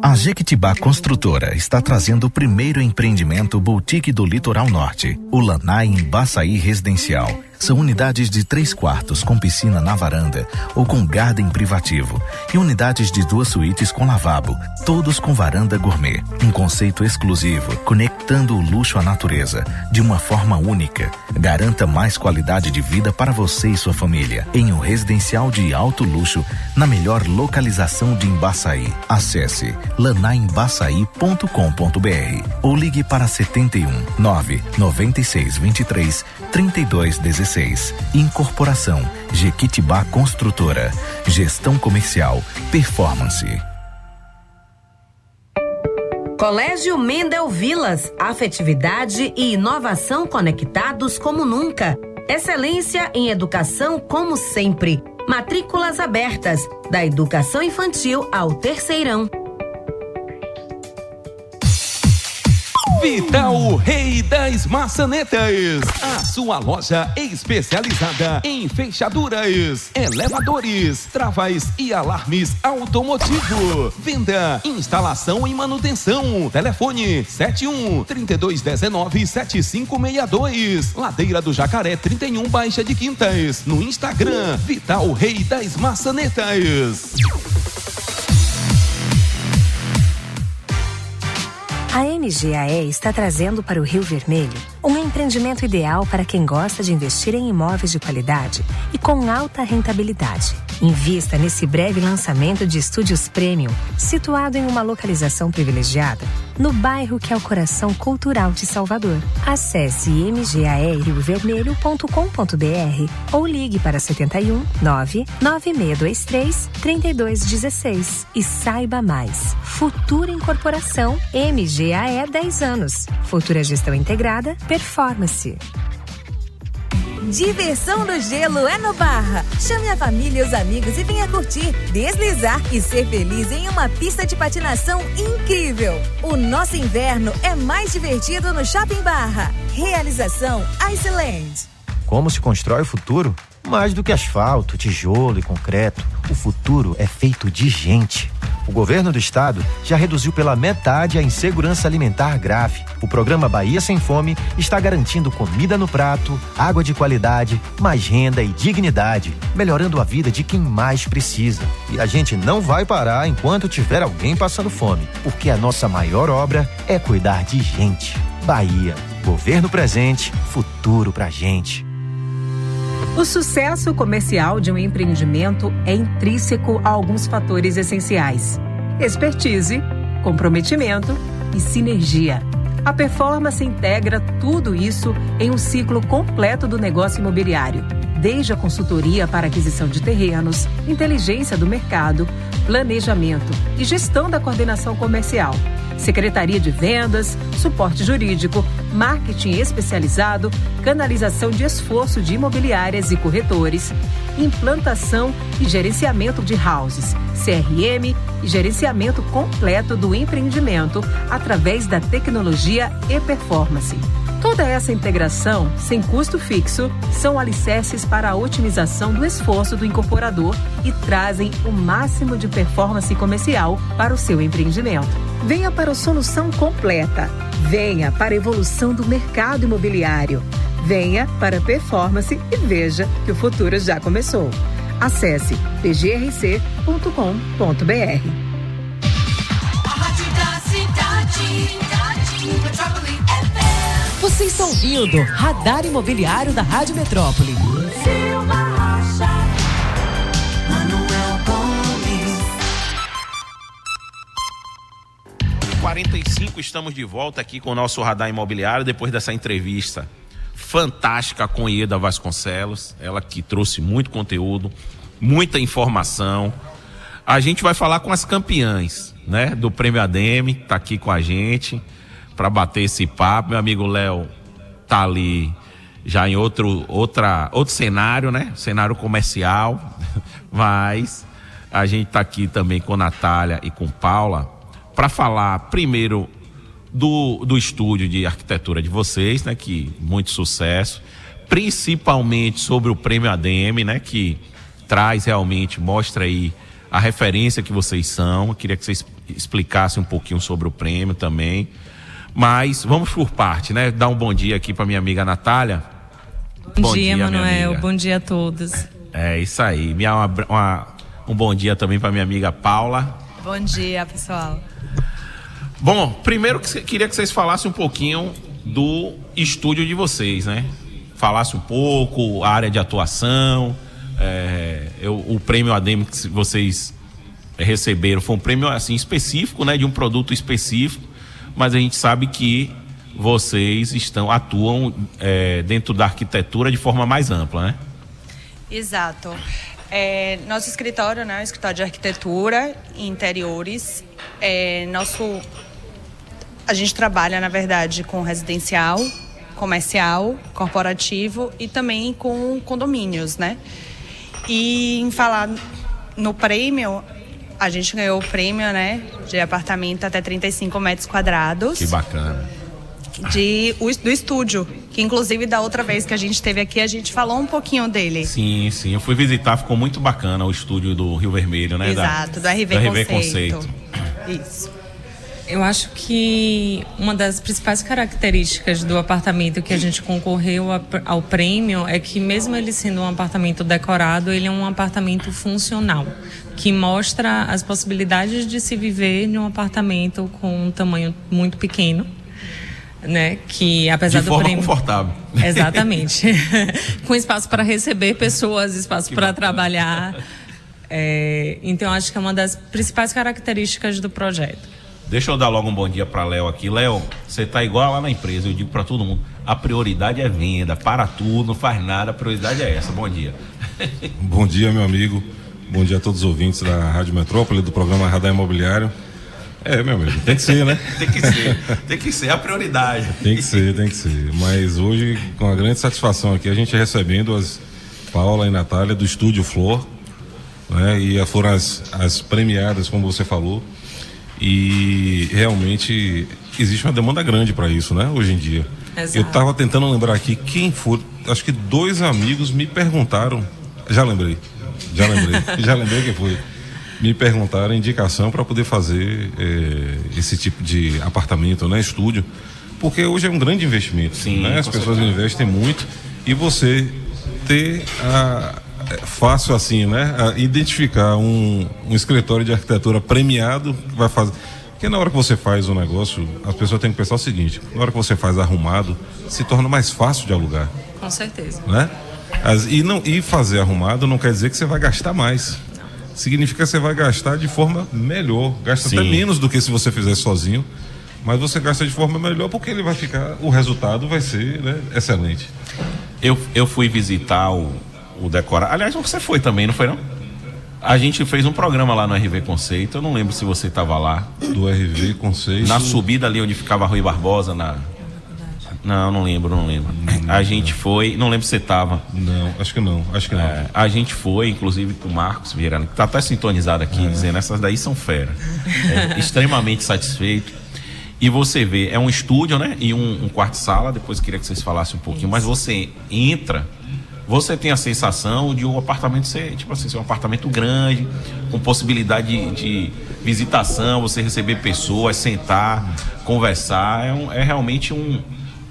A Jequitibá Construtora está trazendo o primeiro empreendimento boutique do Litoral Norte, o Lanai em Baçaí Residencial. São unidades de 3 quartos com piscina na varanda ou com garden privativo e unidades de 2 suítes com lavabo, todos com varanda gourmet. Um conceito exclusivo, conectando o luxo à natureza de uma forma única. Garanta mais qualidade de vida para você e sua família em um residencial de alto luxo na melhor localização de Embaçaí. Acesse lanaembaçaí.com.br ou ligue para 71 99623 3216. Incorporação Jequitibá Construtora. Gestão comercial Performance. Colégio Mendel Vilas. Afetividade e inovação conectados como nunca. Excelência em educação como sempre. Matrículas abertas. Da educação infantil ao terceirão. Vital, o rei das maçanetas. A sua loja especializada em fechaduras, elevadores, travas e alarmes automotivo. Venda, instalação e manutenção. Telefone 71-3219-7562. Ladeira do Jacaré 31, Baixa de Quintas. No Instagram, Vital, o rei das maçanetas. A MGAE está trazendo para o Rio Vermelho um empreendimento ideal para quem gosta de investir em imóveis de qualidade e com alta rentabilidade. Invista nesse breve lançamento de estúdios premium, situado em uma localização privilegiada, no bairro que é o coração cultural de Salvador. Acesse mgaeriovermelho.com.br ou ligue para 71 99623 3216 e saiba mais. Futura Incorporação MGAE 10 anos. Futura Gestão Integrada, Performance. Diversão no gelo é no Barra. Chame a família e os amigos e venha curtir, deslizar e ser feliz em uma pista de patinação incrível. O nosso inverno é mais divertido no Shopping Barra. Realização Iceland. Como se constrói o futuro? Mais do que asfalto, tijolo e concreto, o futuro é feito de gente. O governo do estado já reduziu pela metade a insegurança alimentar grave. O programa Bahia Sem Fome está garantindo comida no prato, água de qualidade, mais renda e dignidade, melhorando a vida de quem mais precisa. E a gente não vai parar enquanto tiver alguém passando fome, porque a nossa maior obra é cuidar de gente. Bahia, governo presente, futuro pra gente. O sucesso comercial de um empreendimento é intrínseco a alguns fatores essenciais: expertise, comprometimento e sinergia. A Performance integra tudo isso em um ciclo completo do negócio imobiliário, desde a consultoria para aquisição de terrenos, inteligência do mercado, planejamento e gestão da coordenação comercial, secretaria de vendas, suporte jurídico, marketing especializado, canalização de esforço de imobiliárias e corretores, implantação e gerenciamento de houses, CRM e gerenciamento completo do empreendimento através da tecnologia e performance. Toda essa integração, sem custo fixo, são alicerces para a otimização do esforço do incorporador e trazem o máximo de performance comercial para o seu empreendimento. Venha para a solução completa. Venha para a evolução do mercado imobiliário. Venha para a performance e veja que o futuro já começou. Acesse pgrc.com.br. Você está ouvindo Radar Imobiliário da Rádio Metrópole. 45, estamos de volta aqui com o nosso Radar Imobiliário, depois dessa entrevista fantástica com Ieda Vasconcelos, ela que trouxe muito conteúdo, muita informação. A gente vai falar com as campeãs, né, do Prêmio ADM, tá aqui com a gente para bater esse papo. Meu amigo Léo tá ali já em outro cenário, né, cenário comercial, mas a gente tá aqui também com Natália e com Paula para falar primeiro do estúdio de arquitetura de vocês, né, que muito sucesso, principalmente sobre o Prêmio ADM, né, que traz realmente, mostra aí a referência que vocês são. Eu queria que vocês explicassem um pouquinho sobre o prêmio também, mas vamos por parte, né, dar um bom dia aqui para minha amiga Natália. Bom dia, Manuel, bom dia a todos. É isso aí, um bom dia também para minha amiga Paula. Bom dia, pessoal. Bom, primeiro queria que vocês falassem um pouquinho do estúdio de vocês, né? Falasse um pouco, a área de atuação, o prêmio ADM que vocês receberam foi um prêmio assim específico, né? De um produto específico, mas a gente sabe que vocês atuam dentro da arquitetura de forma mais ampla, né? Exato. Nosso escritório, né, o escritório de arquitetura e interiores, a gente trabalha, na verdade, com residencial, comercial, corporativo e também com condomínios, né? E em falar no prêmio, a gente ganhou o prêmio, né, de apartamento até 35 metros quadrados. Que bacana. do estúdio, que inclusive da outra vez que a gente esteve aqui, a gente falou um pouquinho dele. Sim, eu fui visitar, ficou muito bacana o estúdio do Rio Vermelho, né? Exato, do RV Conceito. Isso. Eu acho que uma das principais características do apartamento que a gente concorreu ao prêmio é que, mesmo ele sendo um apartamento decorado, ele é um apartamento funcional, que mostra as possibilidades de se viver num apartamento com um tamanho muito pequeno, né? Que apesar de do forma prêmio confortável. Exatamente. Com espaço para receber pessoas, espaço para trabalhar. Então acho que é uma das principais características do projeto. Deixa eu dar logo um bom dia para Léo aqui. Léo, você tá igual lá na empresa, eu digo para todo mundo, a prioridade é venda, para tudo, não faz nada, a prioridade é essa. Bom dia. Bom dia, meu amigo. Bom dia a todos os ouvintes da Rádio Metrópole, do programa Radar Imobiliário. Meu amigo, tem que ser, né? tem que ser a prioridade. Tem que ser. Mas hoje, com uma grande satisfação aqui, a gente recebendo as Paula e Natália do Estúdio Flor, né? E foram as premiadas, como você falou. E realmente existe uma demanda grande para isso, né? Hoje em dia. Exato. Eu estava tentando lembrar aqui quem foi. Acho que 2 amigos me perguntaram. Já lembrei quem foi. Me perguntaram indicação para poder fazer esse tipo de apartamento, né? Estúdio. Porque hoje é um grande investimento. Sim, né? As pessoas investem muito. E você ter fácil assim, né? Identificar um escritório de arquitetura premiado que vai fazer. Porque na hora que você faz o negócio, as pessoas têm que pensar o seguinte: na hora que você faz arrumado, se torna mais fácil de alugar. Com certeza. Né? E fazer arrumado não quer dizer que você vai gastar mais. Significa que você vai gastar de forma melhor. Gasta até menos do que se você fizer sozinho. Mas você gasta de forma melhor porque ele vai ficar. O resultado vai ser, né, excelente. Eu fui visitar o decorado. Aliás, você foi também, não foi não? A gente fez um programa lá no RV Conceito. Eu não lembro se você estava lá. Do RV Conceito. Na subida ali onde ficava Rui Barbosa, Não lembro. A gente foi, não lembro se você estava. Não, acho que não. A gente foi, inclusive, com o Marcos Vieira, que está até sintonizado aqui, dizendo, essas daí são fera. Extremamente satisfeito. E você vê, é um estúdio, né? E um quarto-sala. Depois eu queria que vocês falassem um pouquinho. Mas você entra, você tem a sensação de um apartamento ser, tipo assim, ser um apartamento grande, com possibilidade de visitação, você receber pessoas, sentar, conversar. É realmente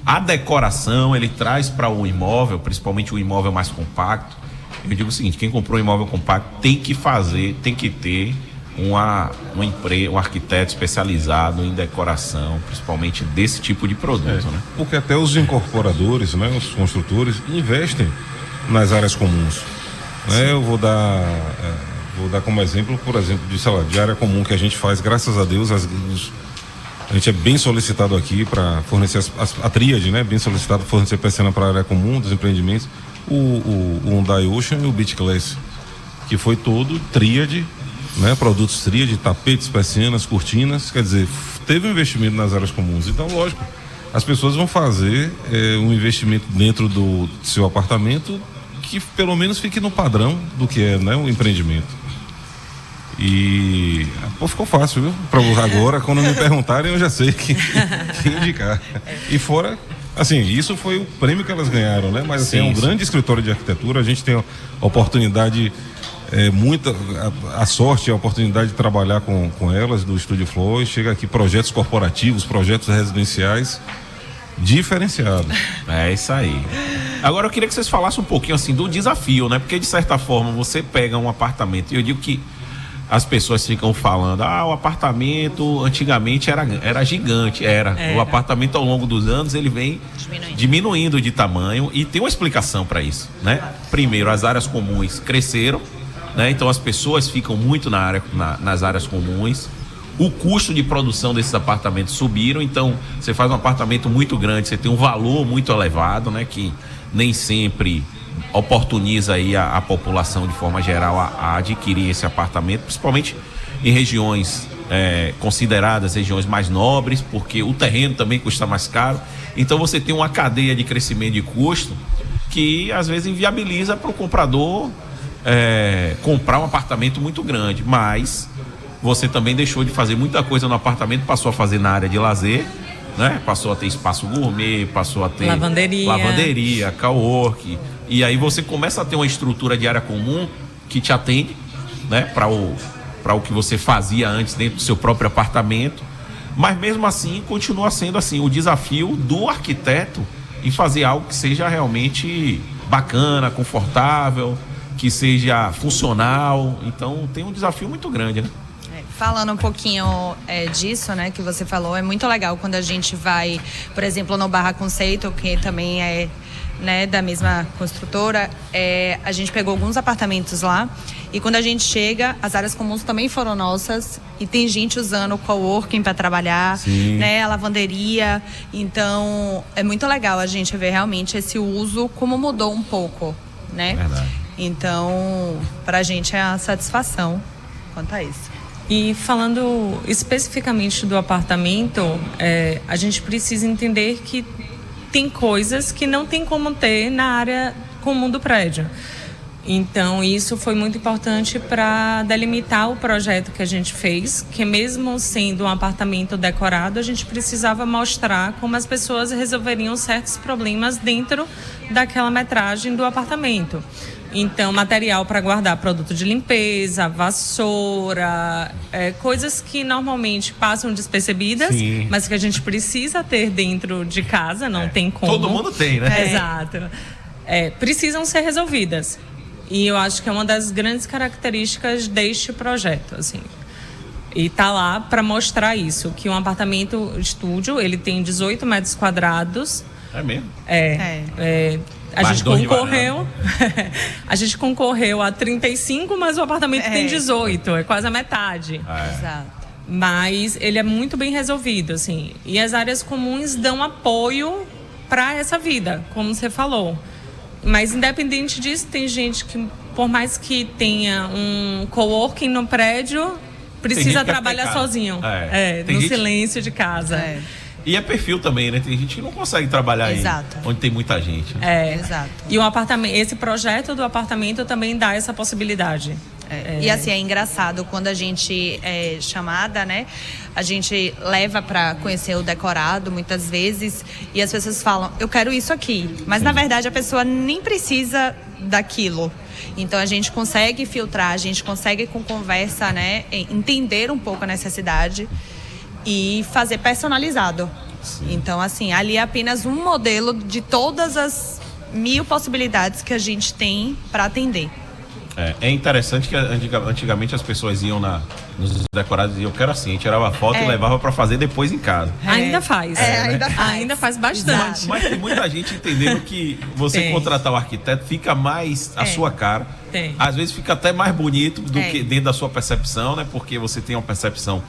a decoração, ele traz para o imóvel, principalmente o imóvel mais compacto. Eu digo o seguinte: quem comprou um imóvel compacto tem que ter um arquiteto especializado em decoração, principalmente desse tipo de produto, né? Porque até os incorporadores, né, os construtores, investem nas áreas comuns, né? Eu vou dar como exemplo, por exemplo, de área comum que a gente faz, graças a Deus, a gente é bem solicitado aqui para fornecer a tríade, né? Bem solicitado para fornecer persiana para a área comum dos empreendimentos, o Hyundai Ocean e o Beach Class, que foi todo tríade, né? Produtos tríade, tapetes, persianas, cortinas, quer dizer, teve um investimento nas áreas comuns. Então, lógico, as pessoas vão fazer um investimento dentro do seu apartamento que pelo menos fique no padrão do que é, né, o empreendimento. E ficou fácil, viu? Para agora, quando me perguntarem, eu já sei que indicar. E fora, assim, isso foi o prêmio que elas ganharam, né? Mas assim, é um grande escritório de arquitetura. A gente tem a oportunidade, a sorte e a oportunidade de trabalhar com elas do Estúdio Flor. Chega aqui projetos corporativos, projetos residenciais diferenciados. É isso aí. Agora eu queria que vocês falassem um pouquinho assim do desafio, né? Porque de certa forma você pega um apartamento, e eu digo que as pessoas ficam falando, o apartamento antigamente era gigante, o apartamento ao longo dos anos ele vem diminuindo de tamanho, e tem uma explicação para isso, né? Primeiro, as áreas comuns cresceram, né? Então as pessoas ficam muito nas áreas comuns, o custo de produção desses apartamentos subiram, então você faz um apartamento muito grande, você tem um valor muito elevado, né? Que nem sempre oportuniza aí a população de forma geral a adquirir esse apartamento, principalmente em regiões consideradas regiões mais nobres, porque o terreno também custa mais caro. Então você tem uma cadeia de crescimento de custo que às vezes inviabiliza para o comprador comprar um apartamento muito grande, mas você também deixou de fazer muita coisa no apartamento, passou a fazer na área de lazer, né? Passou a ter espaço gourmet, passou a ter lavanderia, cowork. E aí você começa a ter uma estrutura de área comum que te atende, né? Para o que você fazia antes dentro do seu próprio apartamento. Mas mesmo assim, continua sendo assim, o desafio do arquiteto em fazer algo que seja realmente bacana, confortável, que seja funcional. Então tem um desafio muito grande, né? Falando um pouquinho disso, né, que você falou, é muito legal quando a gente vai, por exemplo, no Barra Conceito, que também é, né, da mesma construtora, a gente pegou alguns apartamentos lá e quando a gente chega, as áreas comuns também foram nossas e tem gente usando o coworking para trabalhar, né, a lavanderia. Então é muito legal a gente ver realmente esse uso, como mudou um pouco, né? Verdade. Então, pra gente é a satisfação quanto a isso. E falando especificamente do apartamento, a gente precisa entender que tem coisas que não tem como ter na área comum do prédio. Então, isso foi muito importante para delimitar o projeto que a gente fez, que mesmo sendo um apartamento decorado, a gente precisava mostrar como as pessoas resolveriam certos problemas dentro daquela metragem do apartamento. Então, material para guardar produto de limpeza, vassoura, coisas que normalmente passam despercebidas, mas que a gente precisa ter dentro de casa, não tem como. Todo mundo tem, né? Exato. Precisam ser resolvidas. E eu acho que é uma das grandes características deste projeto, assim. E tá lá para mostrar isso, que um apartamento estúdio, ele tem 18 metros quadrados. É mesmo? A gente concorreu. A gente concorreu a 35, mas o apartamento tem 18, é quase a metade. Exato. Mas ele é muito bem resolvido, assim. E as áreas comuns dão apoio para essa vida, como você falou. Mas independente disso, tem gente que, por mais que tenha um coworking no prédio, precisa trabalhar sozinho. No silêncio de casa. E é perfil também, né? Tem gente que não consegue trabalhar aí onde tem muita gente. Exato. E o apartamento, esse projeto do apartamento também dá essa possibilidade. E assim, é engraçado quando a gente é chamada, né? A gente leva para conhecer o decorado muitas vezes e as pessoas falam, eu quero isso aqui. Mas na verdade a pessoa nem precisa daquilo. Então a gente consegue filtrar, a gente consegue com conversa, né? Entender um pouco a necessidade e fazer personalizado. Então assim, ali é apenas um modelo de todas as 1000 possibilidades que a gente tem para atender. É interessante que antigamente as pessoas iam nos decorados e eu quero assim, tirava foto e levava para fazer depois em casa. Ainda faz. Ainda faz bastante. Mas tem muita gente entendendo que você contratar o arquiteto fica mais a sua cara. Às vezes fica até mais bonito do que dentro da sua percepção, né? Porque você tem uma percepção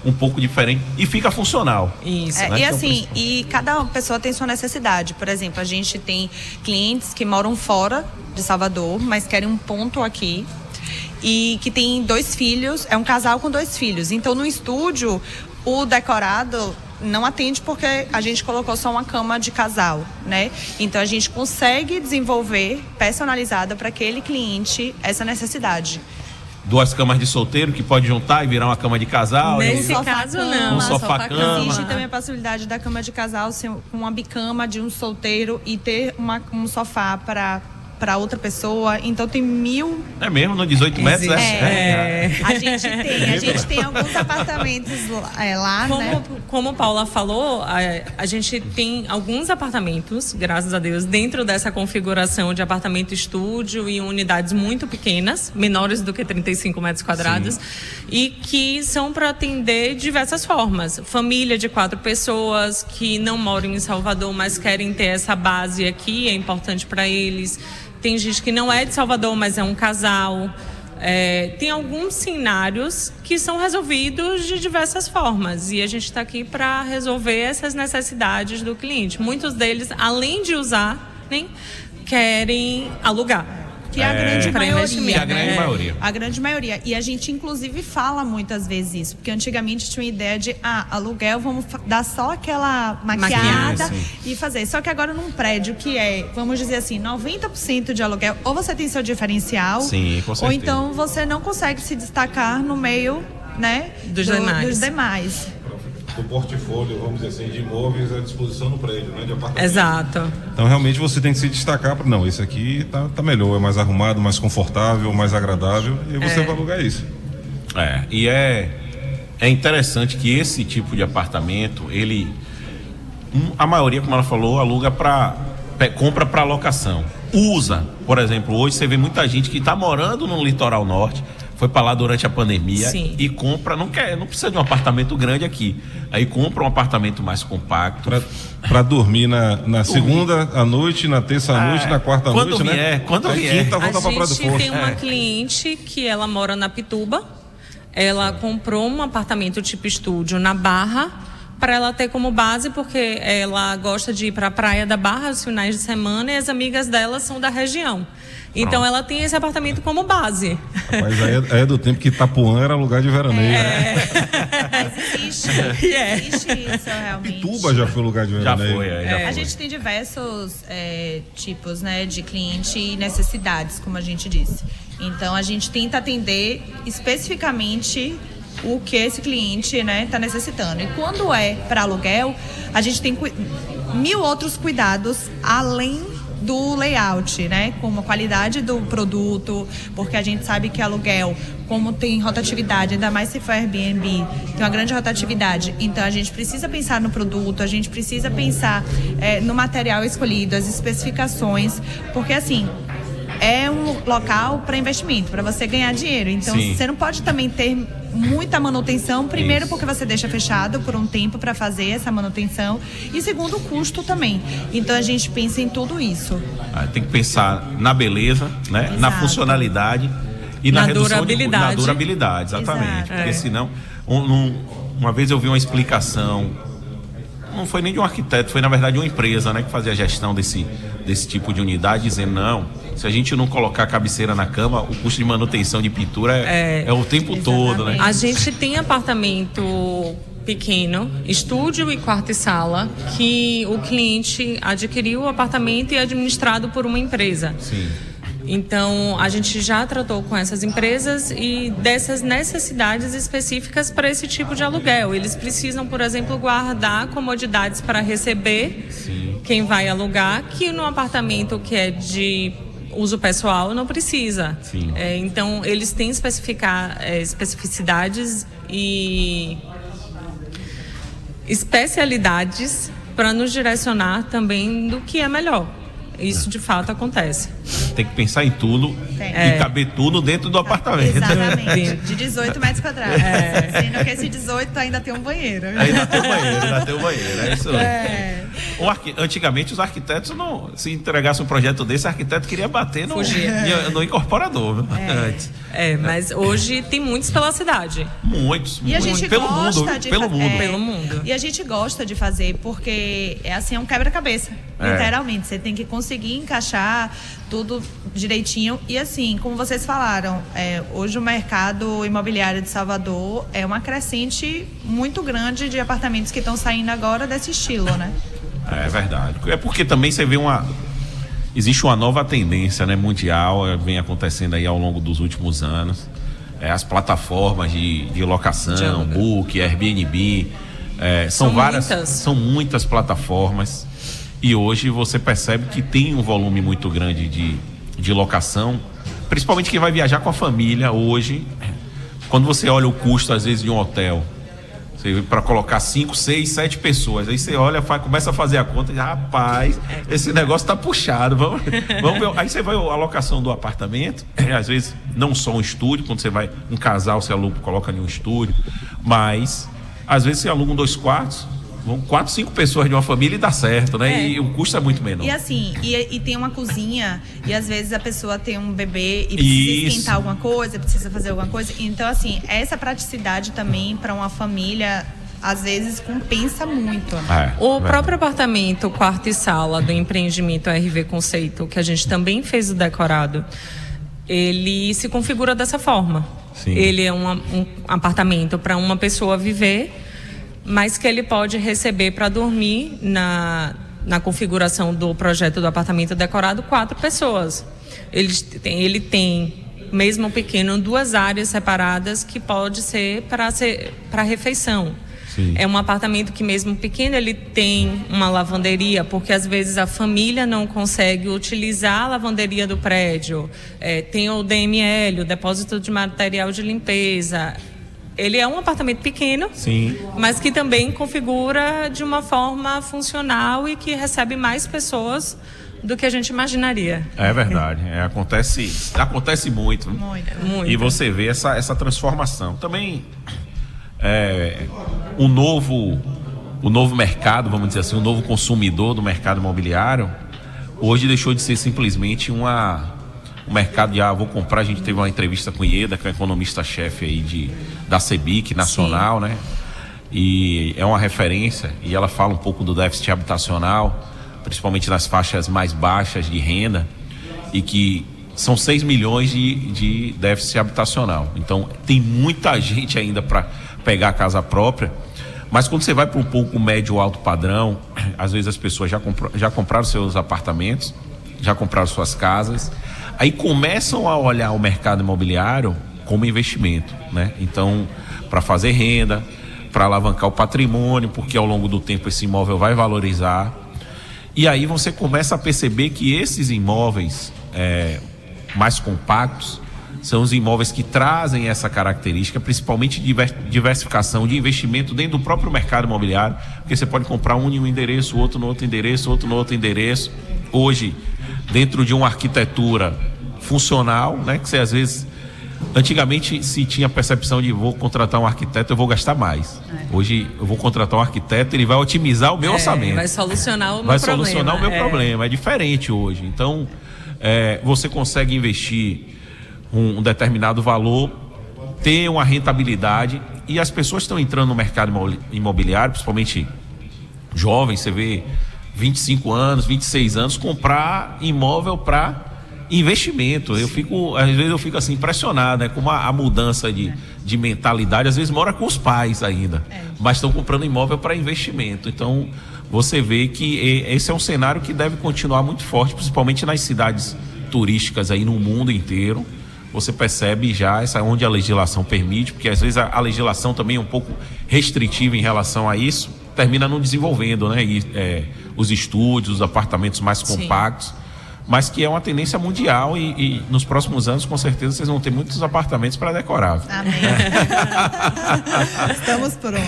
um pouco diferente e fica funcional. Isso. E assim, e cada pessoa tem sua necessidade. Por exemplo, a gente tem clientes que moram fora de Salvador, mas querem um ponto aqui e que tem 2 filhos, é um casal com 2 filhos. Então, no estúdio, o decorado não atende porque a gente colocou só uma cama de casal, né? Então, a gente consegue desenvolver personalizada para aquele cliente essa necessidade. 2 camas de solteiro que pode juntar e virar uma cama de casal. Nesse caso, não. Um sofá-cama. Existe também a possibilidade da cama de casal ser uma bicama de um solteiro e ter um sofá para outra pessoa. Então tem 1000... É mesmo? No 18 metros? A gente tem alguns apartamentos lá, né? Como Paula falou, a gente tem alguns apartamentos, graças a Deus, dentro dessa configuração de apartamento estúdio e unidades muito pequenas, menores do que 35 metros quadrados, e que são para atender diversas formas. Família de 4 pessoas que não moram em Salvador, mas querem ter essa base aqui, é importante para eles. Tem gente que não é de Salvador, mas é um casal. Tem alguns cenários que são resolvidos de diversas formas e a gente está aqui para resolver essas necessidades do cliente. Muitos deles, além de usar, querem alugar. Que é a grande maioria. A grande maioria. E a gente, inclusive, fala muitas vezes isso. Porque antigamente tinha uma ideia de, aluguel, vamos dar só aquela maquiada e fazer. Só que agora num prédio que vamos dizer assim, 90% de aluguel, ou você tem seu diferencial, ou então você não consegue se destacar no meio, né, dos demais. do portfólio, vamos dizer assim, de imóveis à disposição no prédio, né, de apartamento. Exato. Então realmente você tem que se destacar para não, esse aqui tá melhor, é mais arrumado, mais confortável, mais agradável, e você vai alugar isso. E é interessante que esse tipo de apartamento, a maioria, como ela falou, aluga compra para locação. Usa, por exemplo, hoje você vê muita gente que está morando no litoral norte, foi para lá durante a pandemia. Sim. E compra, não precisa de um apartamento grande aqui. Aí compra um apartamento mais compacto. Para dormir na segunda à noite, na terça à noite, na quarta à noite, né? Quando vier. A gente tem uma cliente que ela mora na Pituba. Ela comprou um apartamento tipo estúdio na Barra para ela ter como base, porque ela gosta de ir para a praia da Barra aos finais de semana e as amigas dela são da região. Então ela tem esse apartamento como base. Mas aí é do tempo que Itapuã era lugar de veraneio, né? Existe isso realmente. Pituba já foi lugar de veraneio. Já foi. A gente tem diversos tipos, né, de cliente e necessidades, como a gente disse. Então a gente tenta atender especificamente o que esse cliente, né, está necessitando. E quando é para aluguel, a gente tem 1000 outros cuidados além do layout, né, como a qualidade do produto, porque a gente sabe que aluguel, como tem rotatividade, ainda mais se for Airbnb, tem uma grande rotatividade, então a gente precisa pensar no produto, a gente precisa pensar no material escolhido, as especificações, porque assim, é um local para investimento, para você ganhar dinheiro. Então, você não pode também ter muita manutenção. Primeiro, porque você deixa fechado por um tempo para fazer essa manutenção. E segundo, o custo também. Então, a gente pensa em tudo isso. Tem que pensar na beleza, né? Exato. Na funcionalidade e na redução na durabilidade. Exatamente. Exato. Porque senão, uma vez eu vi uma explicação, não foi nem de um arquiteto, foi na verdade de uma empresa, né, que fazia a gestão desse tipo de unidade, dizendo, não, se a gente não colocar a cabeceira na cama, o custo de manutenção de pintura é o tempo todo, né? A gente tem apartamento pequeno, estúdio e quarto e sala, que o cliente adquiriu o apartamento e é administrado por uma empresa. Sim. Então, a gente já tratou com essas empresas e dessas necessidades específicas para esse tipo de aluguel. Eles precisam, por exemplo, guardar comodidades para receber quem vai alugar, que no apartamento que é de uso pessoal não precisa. Então, eles têm especificidades e especialidades para nos direcionar também do que é melhor. Isso de fato acontece. Tem que pensar em tudo e caber tudo dentro do apartamento. Exatamente, de 18 metros quadrados. Sendo que esse 18 ainda tem um banheiro. Ainda tem um banheiro, é isso mesmo. Antigamente os arquitetos se entregasse um projeto desse, o arquiteto queria bater no incorporador. Mas hoje tem muitos pela cidade. Muitos. E a gente pelo gosta mundo. mundo. E a gente gosta de fazer porque é um quebra-cabeça. Literalmente, você tem que conseguir encaixar tudo direitinho. E assim, como vocês falaram, hoje o mercado imobiliário de Salvador é uma crescente muito grande de apartamentos que estão saindo agora desse estilo, né? É verdade. É porque também você vê existe uma nova tendência, né, mundial, vem acontecendo aí ao longo dos últimos anos. As plataformas de locação, Book, Airbnb, são muitas plataformas. E hoje você percebe que tem um volume muito grande de locação, principalmente quem vai viajar com a família hoje. Quando você olha o custo, às vezes, de um hotel, para colocar 5, 6, 7 pessoas, aí você olha, começa a fazer a conta e diz, rapaz, esse negócio tá puxado, vamos ver. Aí você vai a locação do apartamento, às vezes não só um estúdio, quando você vai, um casal, você aluga, coloca em um estúdio, mas às vezes você aluga 2 quartos, vão 4, 5 pessoas de uma família e dá certo, né? E o custo é muito menor. E assim, e tem uma cozinha, e às vezes a pessoa tem um bebê e precisa esquentar alguma coisa, precisa fazer alguma coisa. Então, assim, essa praticidade também para uma família, às vezes, compensa muito. O próprio apartamento, quarto e sala do empreendimento RV Conceito, que a gente também fez o decorado, ele se configura dessa forma. Ele é um apartamento para uma pessoa viver, mas que ele pode receber para dormir na configuração do projeto do apartamento decorado 4 pessoas. Ele tem, mesmo pequeno, 2 áreas separadas que pode ser para refeição. Sim. É um apartamento que mesmo pequeno ele tem uma lavanderia, porque às vezes a família não consegue utilizar a lavanderia do prédio. Tem o DML, o depósito de material de limpeza. Ele é um apartamento pequeno, sim, mas que também configura de uma forma funcional e que recebe mais pessoas do que a gente imaginaria. É verdade, acontece muito. Muito. E você vê essa transformação. Também o novo mercado, vamos dizer assim, o novo consumidor do mercado imobiliário, hoje deixou de ser simplesmente um mercado de vou comprar. A gente teve uma entrevista com o Ieda, que é economista-chefe aí da CEBIC nacional, né? E é uma referência, e ela fala um pouco do déficit habitacional, principalmente nas faixas mais baixas de renda, e que são 6 milhões de déficit habitacional. Então tem muita gente ainda para pegar a casa própria, mas quando você vai para um pouco médio alto padrão, às vezes as pessoas já compraram seus apartamentos, já compraram suas casas, aí começam a olhar o mercado imobiliário como investimento, né? Então, para fazer renda, para alavancar o patrimônio, porque ao longo do tempo esse imóvel vai valorizar. E aí você começa a perceber que esses imóveis mais compactos são os imóveis que trazem essa característica, principalmente de diversificação de investimento dentro do próprio mercado imobiliário, porque você pode comprar um em um endereço, outro no outro endereço, outro no outro endereço. Hoje, dentro de uma arquitetura funcional, né, que você às vezes, antigamente se tinha a percepção de vou contratar um arquiteto, eu vou gastar mais. Hoje eu vou contratar um arquiteto, ele vai otimizar o meu orçamento. Vai solucionar o meu vai problema. Solucionar o meu problema. É diferente hoje. Então, você consegue investir um determinado valor, ter uma rentabilidade, e as pessoas estão entrando no mercado imobiliário, principalmente jovens, você vê 25 anos, 26 anos, comprar imóvel para investimento. Às vezes eu fico assim impressionado, né, com a mudança de mentalidade. Às vezes mora com os pais ainda, mas estão comprando imóvel para investimento. Então você vê que esse é um cenário que deve continuar muito forte, principalmente nas cidades turísticas aí no mundo inteiro. Você percebe já onde a legislação permite, porque às vezes a legislação também é um pouco restritiva em relação a isso, termina não desenvolvendo, né, os estúdios, os apartamentos mais compactos. Sim. Mas que é uma tendência mundial, e nos próximos anos, com certeza, vocês vão ter muitos apartamentos para decorar. Amém. Estamos prontos.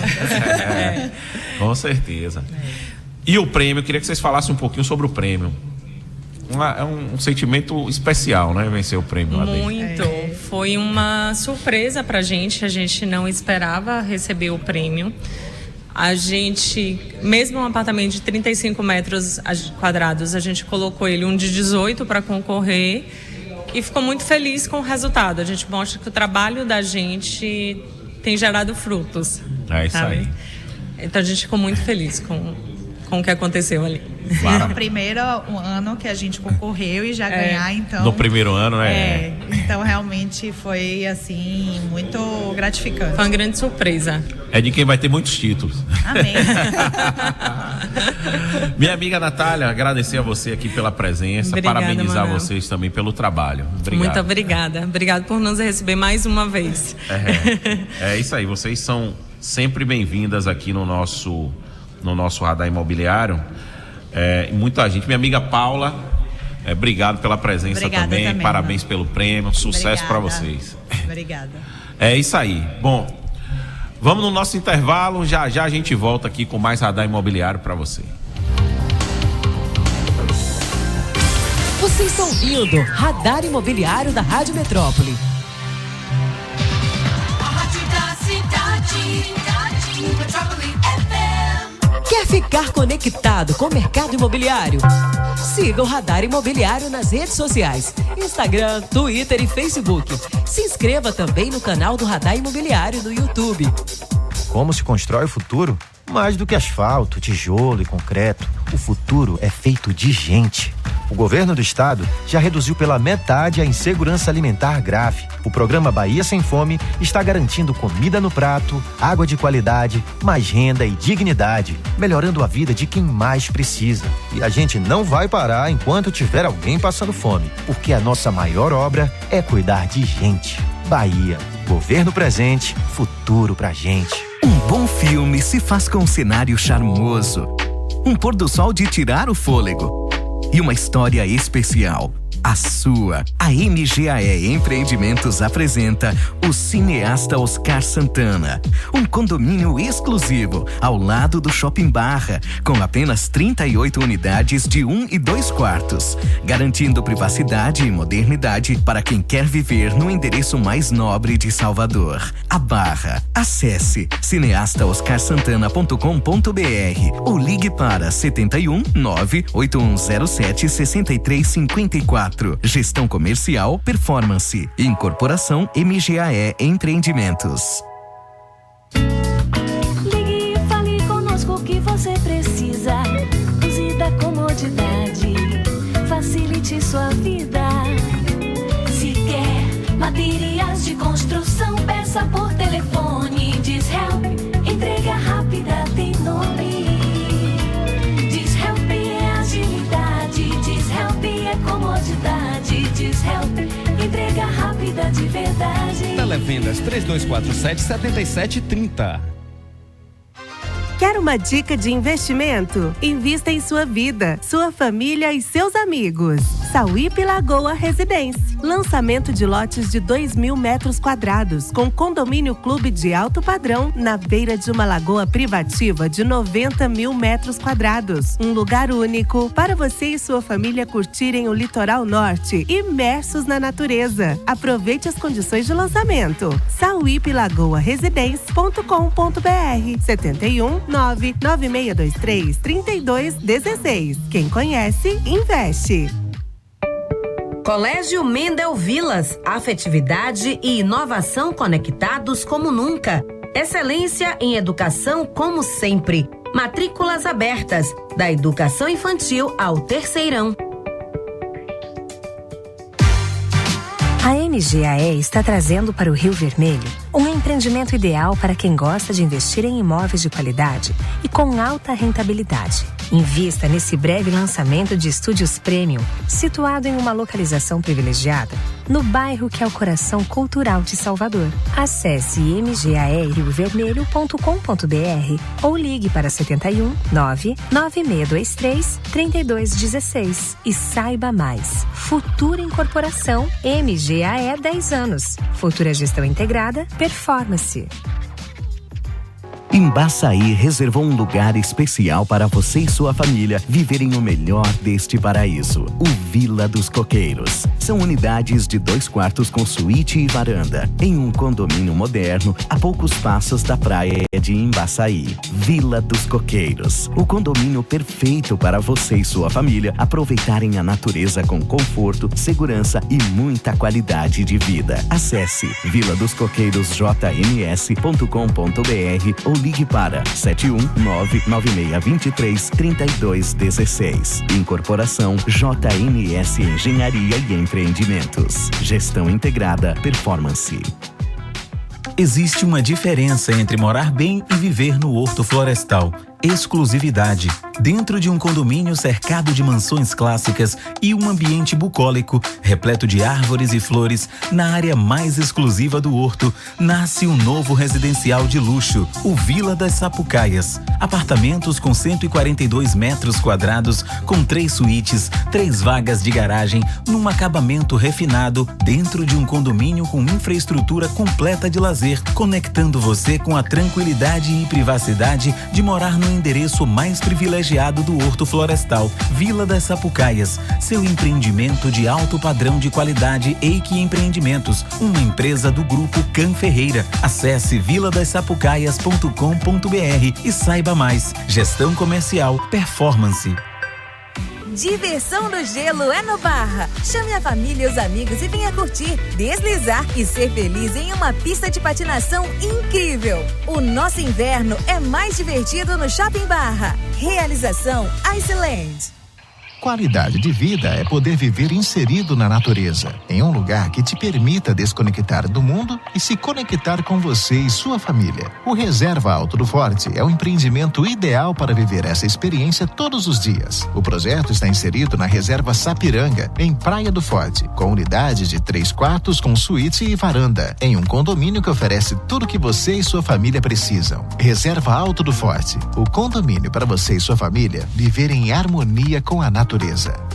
Com certeza. E o prêmio, eu queria que vocês falassem um pouquinho sobre o prêmio. É um sentimento especial, né? Vencer o prêmio lá dentro. Muito. Foi uma surpresa pra gente. A gente não esperava receber o prêmio. A gente, mesmo um apartamento de 35 metros quadrados, a gente colocou ele um de 18 para concorrer e ficou muito feliz com o resultado. A gente mostra que o trabalho da gente tem gerado frutos. É isso aí. Então a gente ficou muito feliz com o que aconteceu ali. Claro. No primeiro ano que a gente concorreu e já ganhar, então... No primeiro ano, né? Então realmente foi, assim, muito gratificante. Foi uma grande surpresa. É de quem vai ter muitos títulos. Amém. Minha amiga Natália, agradecer a você aqui pela presença. Obrigada, parabenizar Manuel. vocês também pelo trabalho. Obrigado. Muito obrigada. Obrigada por nos receber mais uma vez. É isso aí, vocês são sempre bem-vindas aqui no nosso Radar Imobiliário. Muita gente, minha amiga Paula, obrigado pela presença. Obrigada também, parabéns pelo prêmio, sucesso para vocês. Obrigada. É isso aí. Bom, vamos no nosso intervalo, já a gente volta aqui com mais Radar Imobiliário para você. Você está ouvindo Radar Imobiliário da Rádio Metrópole. A rádio da cidade, Metrópole FM. Quer ficar conectado com o mercado imobiliário? Siga o Radar Imobiliário nas redes sociais, Instagram, Twitter e Facebook. Se inscreva também no canal do Radar Imobiliário no YouTube. Como se constrói o futuro? Mais do que asfalto, tijolo e concreto, o futuro é feito de gente. O governo do estado já reduziu pela metade a insegurança alimentar grave. O programa Bahia Sem Fome está garantindo comida no prato, água de qualidade, mais renda e dignidade, melhorando a vida de quem mais precisa. E a gente não vai parar enquanto tiver alguém passando fome, porque a nossa maior obra é cuidar de gente. Bahia, governo presente, futuro pra gente. Um bom filme se faz com um cenário charmoso, um pôr do sol de tirar o fôlego e uma história especial. A sua. A MGAE Empreendimentos apresenta o cineasta Oscar Santana. Um condomínio exclusivo ao lado do Shopping Barra, com apenas 38 unidades de 1 e 2 quartos, garantindo privacidade e modernidade para quem quer viver no endereço mais nobre de Salvador, a Barra. Acesse cineastaoscarsantana.com.br ou ligue para 71 98107 6354. Gestão comercial, performance, incorporação MGAE Empreendimentos. Ligue e fale conosco o que você precisa. Use da comodidade, facilite sua vida. Se quer materiais de construção, peça por telefone. Dishelp, entrega rápida, tem nome. Dishelp é agilidade, Dishelp é comodidade. Dishelp, entrega rápida de verdade. Televendas 3247-7730. Quer uma dica de investimento? Invista em sua vida, sua família e seus amigos. Sauípe Lagoa Residência. Lançamento de lotes de 2.000 metros quadrados, com condomínio clube de alto padrão na beira de uma lagoa privativa de 90.000 metros quadrados. Um lugar único para você e sua família curtirem o litoral norte, imersos na natureza. Aproveite as condições de lançamento. sauipelagoaresidência.com.br 71 99623 3216. Quem conhece, investe. Colégio Mendel Vilas, afetividade e inovação conectados como nunca. Excelência em educação como sempre. Matrículas abertas, da educação infantil ao terceirão. A MGAE está trazendo para o Rio Vermelho um empreendimento ideal para quem gosta de investir em imóveis de qualidade e com alta rentabilidade. Invista nesse breve lançamento de estúdios premium, situado em uma localização privilegiada, no bairro que é o coração cultural de Salvador. Acesse mgaeriovermelho.com.br ou ligue para 71 99623 3216 e saiba mais. Futura Incorporação MGAE 10 anos. Futura Gestão Integrada, Performance. Embaçaí reservou um lugar especial para você e sua família viverem o melhor deste paraíso, o Vila dos Coqueiros. São unidades de 2 quartos com suíte e varanda, em um condomínio moderno a poucos passos da praia de Embaçaí. Vila dos Coqueiros, o condomínio perfeito para você e sua família aproveitarem a natureza com conforto, segurança e muita qualidade de vida. Acesse viladoscoqueirosjms.com.br ou ligue para 71996233216. Incorporação JMS Engenharia e Empreendimentos. Gestão integrada, performance. Existe uma diferença entre morar bem e viver no Horto Florestal. Exclusividade. Dentro de um condomínio cercado de mansões clássicas e um ambiente bucólico, repleto de árvores e flores, na área mais exclusiva do Horto, nasce um novo residencial de luxo, o Vila das Sapucaias. Apartamentos com 142 metros quadrados, com 3 suítes, 3 vagas de garagem, num acabamento refinado, dentro de um condomínio com infraestrutura completa de lazer, conectando você com a tranquilidade e privacidade de morar no endereço mais privilegiado do Horto Florestal, Vila das Sapucaias, seu empreendimento de alto padrão de qualidade. Eike Empreendimentos, uma empresa do grupo Can Ferreira. Acesse viladassapucaias.com.br e saiba mais. Gestão comercial, performance. Diversão no gelo é no Barra. Chame a família e os amigos e venha curtir, deslizar e ser feliz em uma pista de patinação incrível. O nosso inverno é mais divertido no Shopping Barra. Realização Iceland. Qualidade de vida é poder viver inserido na natureza, em um lugar que te permita desconectar do mundo e se conectar com você e sua família. O Reserva Alto do Forte é o empreendimento ideal para viver essa experiência todos os dias. O projeto está inserido na Reserva Sapiranga, em Praia do Forte, com unidades de 3 quartos com suíte e varanda, em um condomínio que oferece tudo que você e sua família precisam. Reserva Alto do Forte, o condomínio para você e sua família viver em harmonia com a natureza.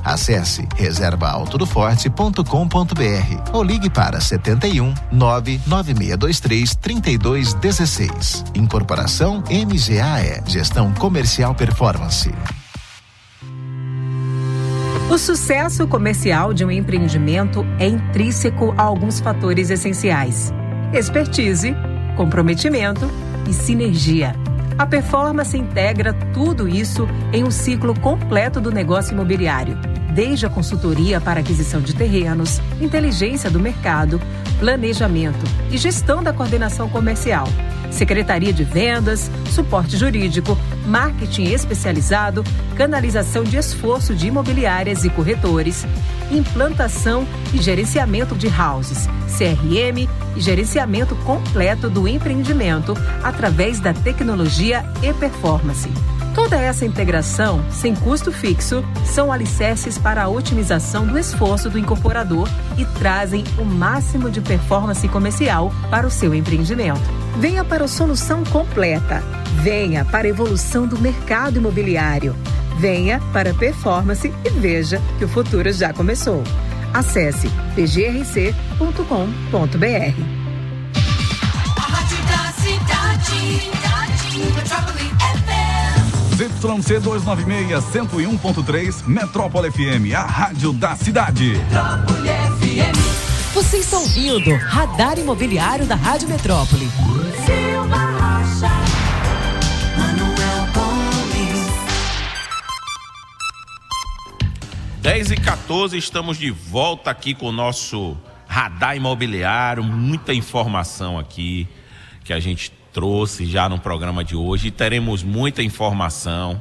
Acesse reservaaltodoforte.com.br ou ligue para 71 99623 3216. Incorporação MGAE, Gestão Comercial Performance. O sucesso comercial de um empreendimento é intrínseco a alguns fatores essenciais: expertise, comprometimento e sinergia. A performance integra tudo isso em um ciclo completo do negócio imobiliário, desde a consultoria para aquisição de terrenos, inteligência do mercado, planejamento e gestão da coordenação comercial, secretaria de vendas, suporte jurídico, marketing especializado, canalização de esforço de imobiliárias e corretores, implantação e gerenciamento de houses, CRM e gerenciamento completo do empreendimento através da tecnologia e performance. Toda essa integração, sem custo fixo, são alicerces para a otimização do esforço do incorporador e trazem o máximo de performance comercial para o seu empreendimento. Venha para a solução completa. Venha para a evolução do mercado imobiliário. Venha para a performance e veja que o futuro já começou. Acesse pgrc.com.br. A Rádio da Cidade, Metrópole FM. ZYC 296, 101.3, Metrópole FM, a rádio da cidade. Metrópole FM. Você está ouvindo Radar Imobiliário da Rádio Metrópole. Silva Rocha, Manuel Gomes. 10h14, estamos de volta aqui com o nosso Radar Imobiliário. Muita informação aqui que a gente trouxe já no programa de hoje. E teremos muita informação.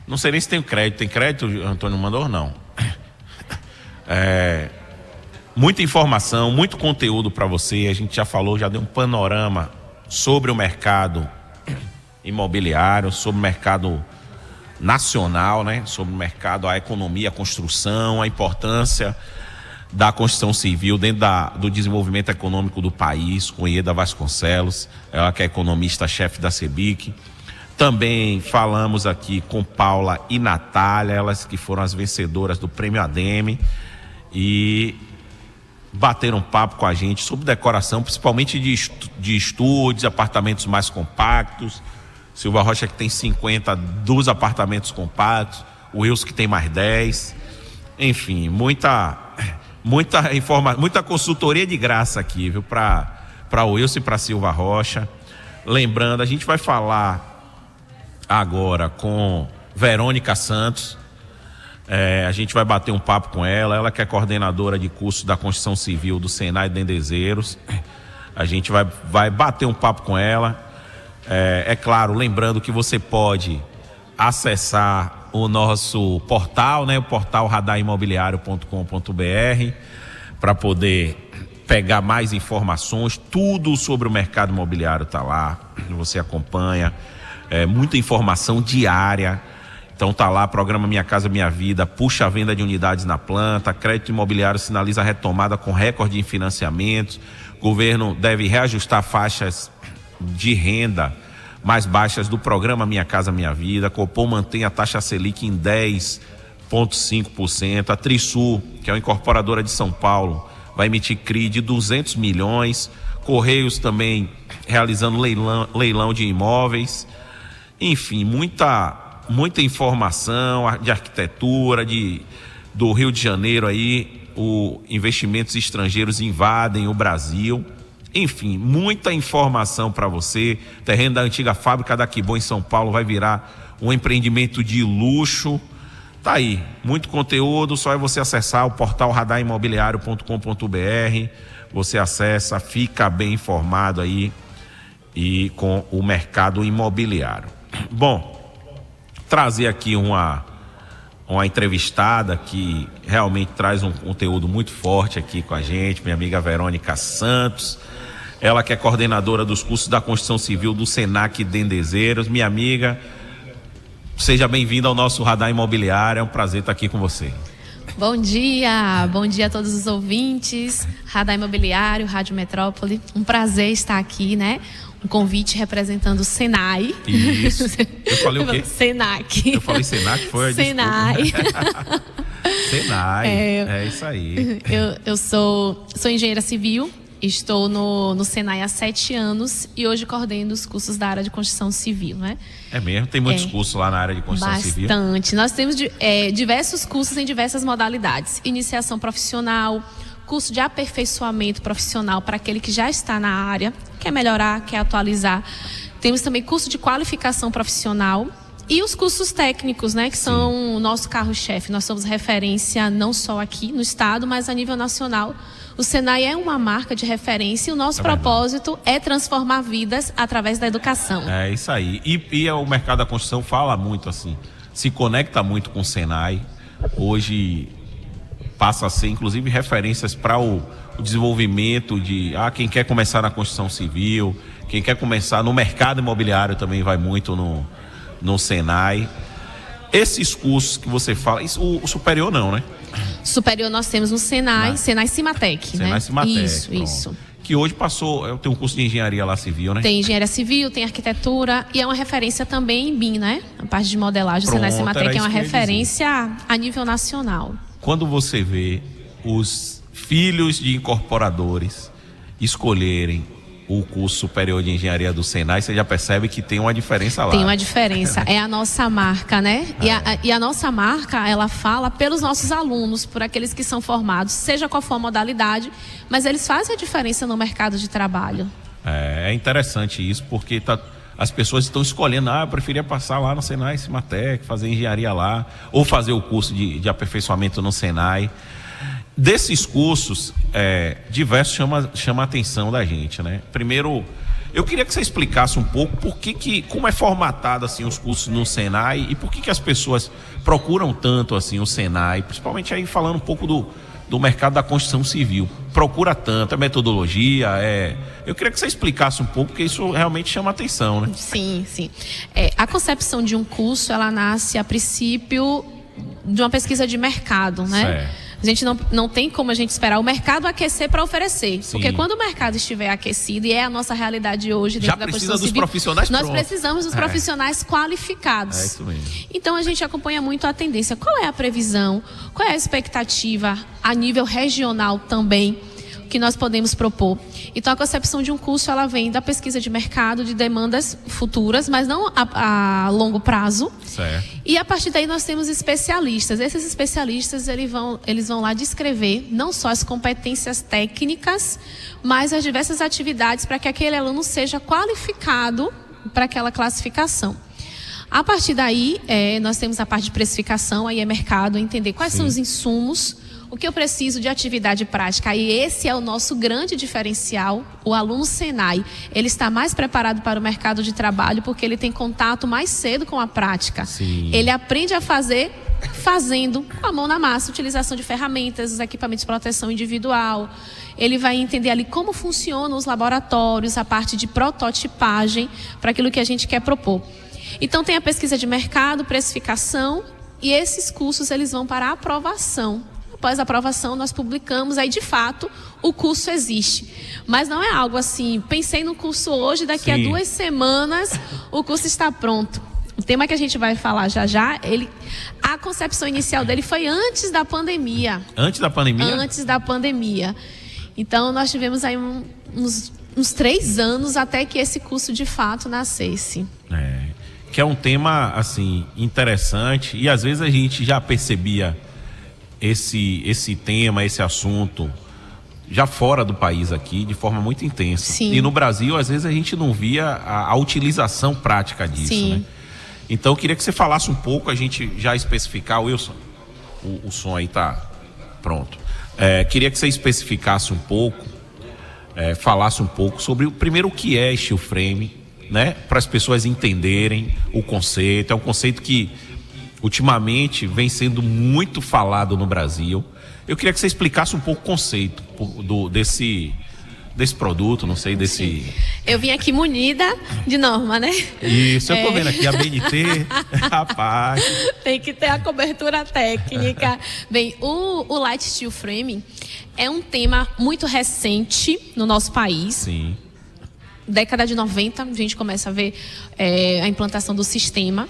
Não sei nem se tem crédito. Tem crédito, Antônio mandou ou não? Muita informação, muito conteúdo para você. A gente já falou, já deu um panorama sobre o mercado imobiliário, sobre o mercado nacional, né? Sobre o mercado, a economia, a construção, a importância da construção civil dentro do desenvolvimento econômico do país, com Ieda Vasconcelos, ela que é economista-chefe da CEBIC. Também falamos aqui com Paula e Natália, elas que foram as vencedoras do Prêmio ADEME e bateram um papo com a gente sobre decoração, principalmente de estúdios, apartamentos mais compactos. Silva Rocha que tem 50 dos apartamentos compactos, o Wilson que tem mais 10. Enfim, muita consultoria de graça aqui, viu, para o Wilson e para Silva Rocha. Lembrando, a gente vai falar agora com Verônica Santos. A gente vai bater um papo com ela que é coordenadora de curso da construção civil do Senai Dendezeiros. A gente vai bater um papo com ela. É claro, lembrando que você pode acessar o nosso portal, né? O portal radarimobiliario.com.br, para poder pegar mais informações. Tudo sobre o mercado imobiliário está lá, você acompanha. Muita informação diária. Então tá lá, programa Minha Casa Minha Vida, puxa a venda de unidades na planta, crédito imobiliário sinaliza a retomada com recorde em financiamentos, governo deve reajustar faixas de renda mais baixas do programa Minha Casa Minha Vida, Copom mantém a taxa Selic em 10,5%, a Trisul, que é uma incorporadora de São Paulo, vai emitir CRI de 200 milhões, Correios também realizando leilão de imóveis, enfim, muita informação de arquitetura, do Rio de Janeiro aí, investimentos estrangeiros invadem o Brasil. Enfim, muita informação para você. Terreno da antiga fábrica da Quibon em São Paulo vai virar um empreendimento de luxo. Tá aí, muito conteúdo, só é você acessar o portal radarimobiliario.com.br. Você acessa, fica bem informado aí e com o mercado imobiliário. Bom, trazer aqui uma uma entrevistada que realmente traz um conteúdo muito forte aqui com a gente, minha amiga Verônica Santos. Ela que é coordenadora dos cursos da Construção Civil do Senac Dendezeiros. Minha amiga, seja bem-vinda ao nosso Radar Imobiliário, é um prazer estar aqui com você. Bom dia a todos os ouvintes, Radar Imobiliário, Rádio Metrópole, um prazer estar aqui, né? Um convite representando o Senai. Isso, eu falei o quê? Senac. Eu falei Senac, foi? Senai. Senai, é isso aí. Eu sou engenheira civil, estou no Senai há 7 anos e hoje coordeno os cursos da área de construção civil, né? É mesmo? Tem muitos cursos lá na área de construção civil? Bastante. Nós temos diversos cursos em diversas modalidades. Iniciação profissional, curso de aperfeiçoamento profissional para aquele que já está na área, quer melhorar, quer atualizar. Temos também curso de qualificação profissional e os cursos técnicos, né, que são o nosso carro-chefe. Nós somos referência não só aqui no estado, mas a nível nacional. O Senai é uma marca de referência e o nosso propósito é transformar vidas através da educação. É isso aí. E o mercado da construção fala muito assim, se conecta muito com o Senai. Hoje passa a ser, inclusive, referências para o desenvolvimento de quem quer começar na construção civil, quem quer começar no mercado imobiliário também vai muito no Senai. Esses cursos que você fala, o superior não, né? Superior nós temos no Senai, Senai Cimatec, né? Senai Cimatec, Isso. Que hoje passou, tem um curso de engenharia lá civil, né? Tem engenharia civil, tem arquitetura e é uma referência também em BIM, né? A parte de modelagem, o Senai Cimatec é uma referência a nível nacional. Quando você vê os filhos de incorporadores escolherem o curso superior de engenharia do Senai, você já percebe que tem uma diferença lá. Tem uma diferença, é a nossa marca, né? E a nossa marca, ela fala pelos nossos alunos, por aqueles que são formados, seja qual for a modalidade, mas eles fazem a diferença no mercado de trabalho. É interessante isso, porque as pessoas estão escolhendo, eu preferia passar lá no Senai Cimatec, fazer engenharia lá, ou fazer o curso de aperfeiçoamento no Senai. Desses cursos, diversos chama a atenção da gente, né? Primeiro, eu queria que você explicasse um pouco como é formatado assim, os cursos no Senai e por que as pessoas procuram tanto assim, o Senai, principalmente aí falando um pouco do mercado da construção civil. Procura tanto, a metodologia, Eu queria que você explicasse um pouco, porque isso realmente chama a atenção, né? Sim. A concepção de um curso, ela nasce a princípio de uma pesquisa de mercado, né? Certo. A gente não tem como a gente esperar o mercado aquecer para oferecer. Sim. Porque quando o mercado estiver aquecido, e é a nossa realidade hoje dentro da construção civil, profissionais nós precisamos dos profissionais qualificados. É isso mesmo. Então a gente acompanha muito a tendência. Qual é a previsão? Qual é a expectativa a nível regional também que nós podemos propor? Então a concepção de um curso, ela vem da pesquisa de mercado, de demandas futuras, mas não a longo prazo. Certo. E a partir daí nós temos especialistas. Esses especialistas, eles vão lá descrever não só as competências técnicas, mas as diversas atividades para que aquele aluno seja qualificado para aquela classificação. A partir daí, nós temos a parte de precificação, aí é mercado, entender quais são os insumos, o que eu preciso de atividade prática. E esse é o nosso grande diferencial. O aluno Senai, ele está mais preparado para o mercado de trabalho porque ele tem contato mais cedo com a prática. Sim. Ele aprende a fazer fazendo, com a mão na massa, utilização de ferramentas, os equipamentos de proteção individual. Ele vai entender ali como funcionam os laboratórios, a parte de prototipagem para aquilo que a gente quer propor. Então tem a pesquisa de mercado, precificação, e esses cursos eles vão para a aprovação. Após a aprovação, nós publicamos, aí de fato o curso existe. Mas não é algo assim, pensei no curso hoje, daqui a 2 semanas o curso está pronto. O tema que a gente vai falar já, a concepção inicial dele foi antes da pandemia. Antes da pandemia? Antes da pandemia. Então nós tivemos aí uns 3 anos até que esse curso de fato nascesse. Que é um tema assim interessante e às vezes a gente já percebia esse tema, esse assunto já fora do país aqui de forma muito intensa. Sim. E no Brasil às vezes a gente não via a utilização prática disso. Sim. Né? Então eu queria que você falasse um pouco, a gente já especificar, Wilson, o som aí tá pronto. Queria que você especificasse um pouco, falasse um pouco sobre o que é steel frame, né? Para as pessoas entenderem o conceito. É um conceito que ultimamente vem sendo muito falado no Brasil. Eu queria que você explicasse um pouco o conceito desse produto, não sei, desse... Sim. Eu vim aqui munida de norma, né? Isso, eu tô vendo aqui a BNT, rapaz. Tem que ter a cobertura técnica. Bem, o Light Steel Frame é um tema muito recente no nosso país. Sim. Década de 90, a gente começa a ver a implantação do sistema.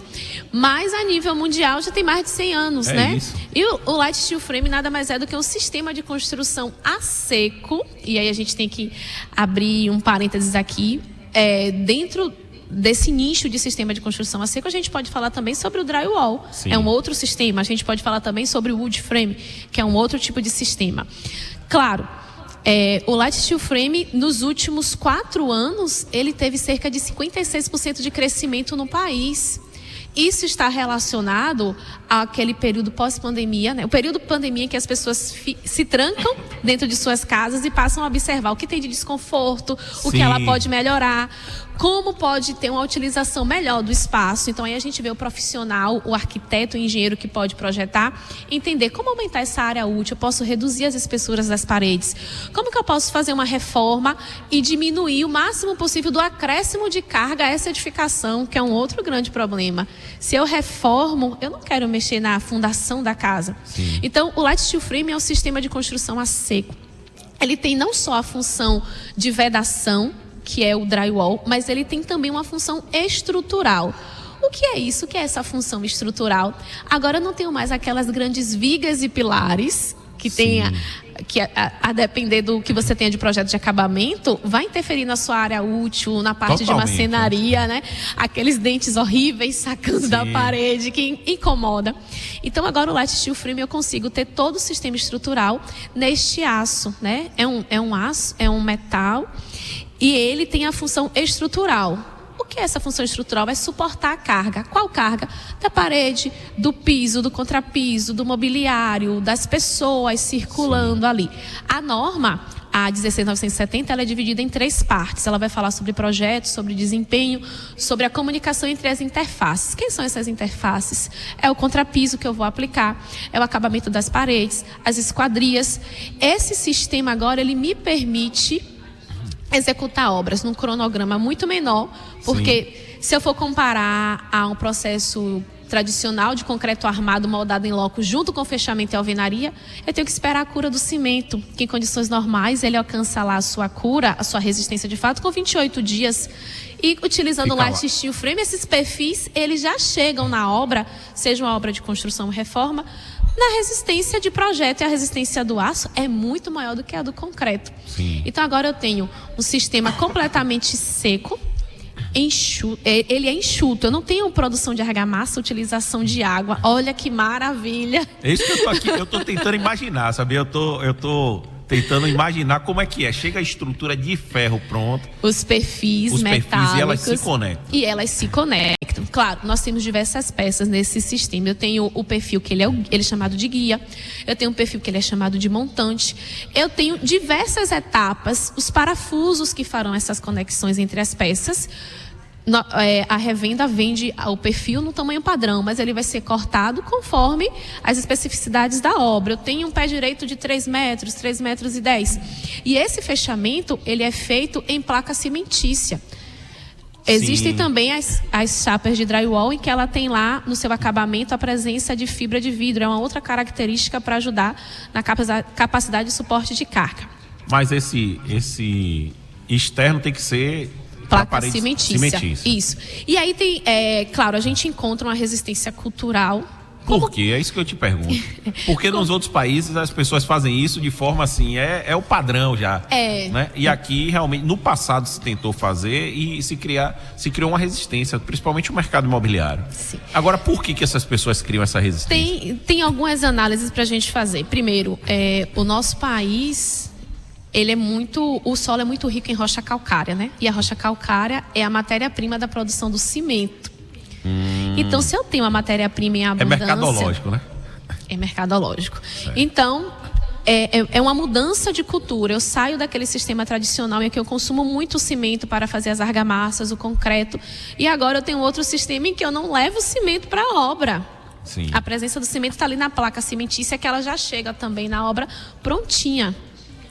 Mas a nível mundial já tem mais de 100 anos, né? Isso. E o Light Steel Frame nada mais é do que um sistema de construção a seco. E aí a gente tem que abrir um parênteses aqui. Dentro desse nicho de sistema de construção a seco, a gente pode falar também sobre o drywall. Sim. É um outro sistema. A gente pode falar também sobre o wood frame, que é um outro tipo de sistema. Claro, o Light Steel Frame, nos últimos 4 anos, ele teve cerca de 56% de crescimento no país. Isso está relacionado àquele período pós-pandemia, né? O período pandemia em que as pessoas se trancam dentro de suas casas e passam a observar o que tem de desconforto, o que ela pode melhorar, como pode ter uma utilização melhor do espaço. Então aí a gente vê o profissional, o arquiteto, o engenheiro que pode projetar, entender como aumentar essa área útil, eu posso reduzir as espessuras das paredes, como que eu posso fazer uma reforma e diminuir o máximo possível do acréscimo de carga a essa edificação, que é um outro grande problema. Se eu reformo, eu não quero mexer na fundação da casa. Sim. Então o Light Steel Frame é um sistema de construção a seco. Ele tem não só a função de vedação, que é o drywall, mas ele tem também uma função estrutural. O que é isso? O que é essa função estrutural? Agora eu não tenho mais aquelas grandes vigas e pilares que tenha, que a depender do que você tenha de projeto de acabamento, vai interferir na sua área útil, na parte de marcenaria, né? Aqueles dentes horríveis sacando da parede, que incomoda. Então agora o Light Steel Frame eu consigo ter todo o sistema estrutural neste aço, né? É um aço, é um metal, e ele tem a função estrutural. O que é essa função estrutural? É suportar a carga. Qual carga? Da parede, do piso, do contrapiso, do mobiliário, das pessoas circulando ali. A norma, a 16970, ela é dividida em 3 partes. Ela vai falar sobre projetos, sobre desempenho, sobre a comunicação entre as interfaces. Quem são essas interfaces? É o contrapiso que eu vou aplicar, é o acabamento das paredes, as esquadrias. Esse sistema agora, ele me permite executar obras num cronograma muito menor, porque se eu for comparar a um processo tradicional de concreto armado moldado em loco junto com fechamento e alvenaria, eu tenho que esperar a cura do cimento, que em condições normais ele alcança lá a sua cura, a sua resistência de fato, com 28 dias. E utilizando o Light Steel Frame, esses perfis, eles já chegam na obra, seja uma obra de construção ou reforma, na resistência de projeto, e a resistência do aço é muito maior do que a do concreto. Sim. Então agora eu tenho um sistema completamente seco, enxuto, ele é enxuto, eu não tenho produção de argamassa, utilização de água. Olha que maravilha! É isso que eu tô aqui, eu tô tentando imaginar, sabe? Eu tô tentando imaginar como é que é. Chega a estrutura de ferro pronto. Os perfis metálicos. E elas se conectam. E elas se conectam. Claro, nós temos diversas peças nesse sistema. Eu tenho o perfil que ele é chamado de guia. Eu tenho um perfil que ele é chamado de montante. Eu tenho diversas etapas, os parafusos que farão essas conexões entre as peças. A revenda vende o perfil no tamanho padrão, mas ele vai ser cortado conforme as especificidades da obra. Eu tenho um pé direito de 3 metros, 3 metros e 10. E esse fechamento, ele é feito em placa cimentícia. Existem também as chapas de drywall, em que ela tem lá no seu acabamento a presença de fibra de vidro. É uma outra característica para ajudar na capacidade de suporte de carga. Mas esse externo tem que ser placa cimentícia. Isso. E aí tem, claro, a gente encontra uma resistência cultural. Por quê? É isso que eu te pergunto. Porque nos outros países as pessoas fazem isso de forma assim, é o padrão já. Né? E aqui realmente, no passado se tentou fazer e se criou uma resistência, principalmente o mercado imobiliário. Sim. Agora, por que essas pessoas criam essa resistência? Tem algumas análises pra gente fazer. Primeiro, o nosso país, o solo é muito rico em rocha calcária, né? E a rocha calcária é a matéria-prima da produção do cimento. Então, se eu tenho uma matéria-prima em abundância... É mercadológico, né? É mercadológico. Então, é uma mudança de cultura. Eu saio daquele sistema tradicional em que eu consumo muito cimento para fazer as argamassas, o concreto. E agora eu tenho outro sistema em que eu não levo cimento para a obra. Sim. A presença do cimento está ali na placa cimentícia, que ela já chega também na obra prontinha.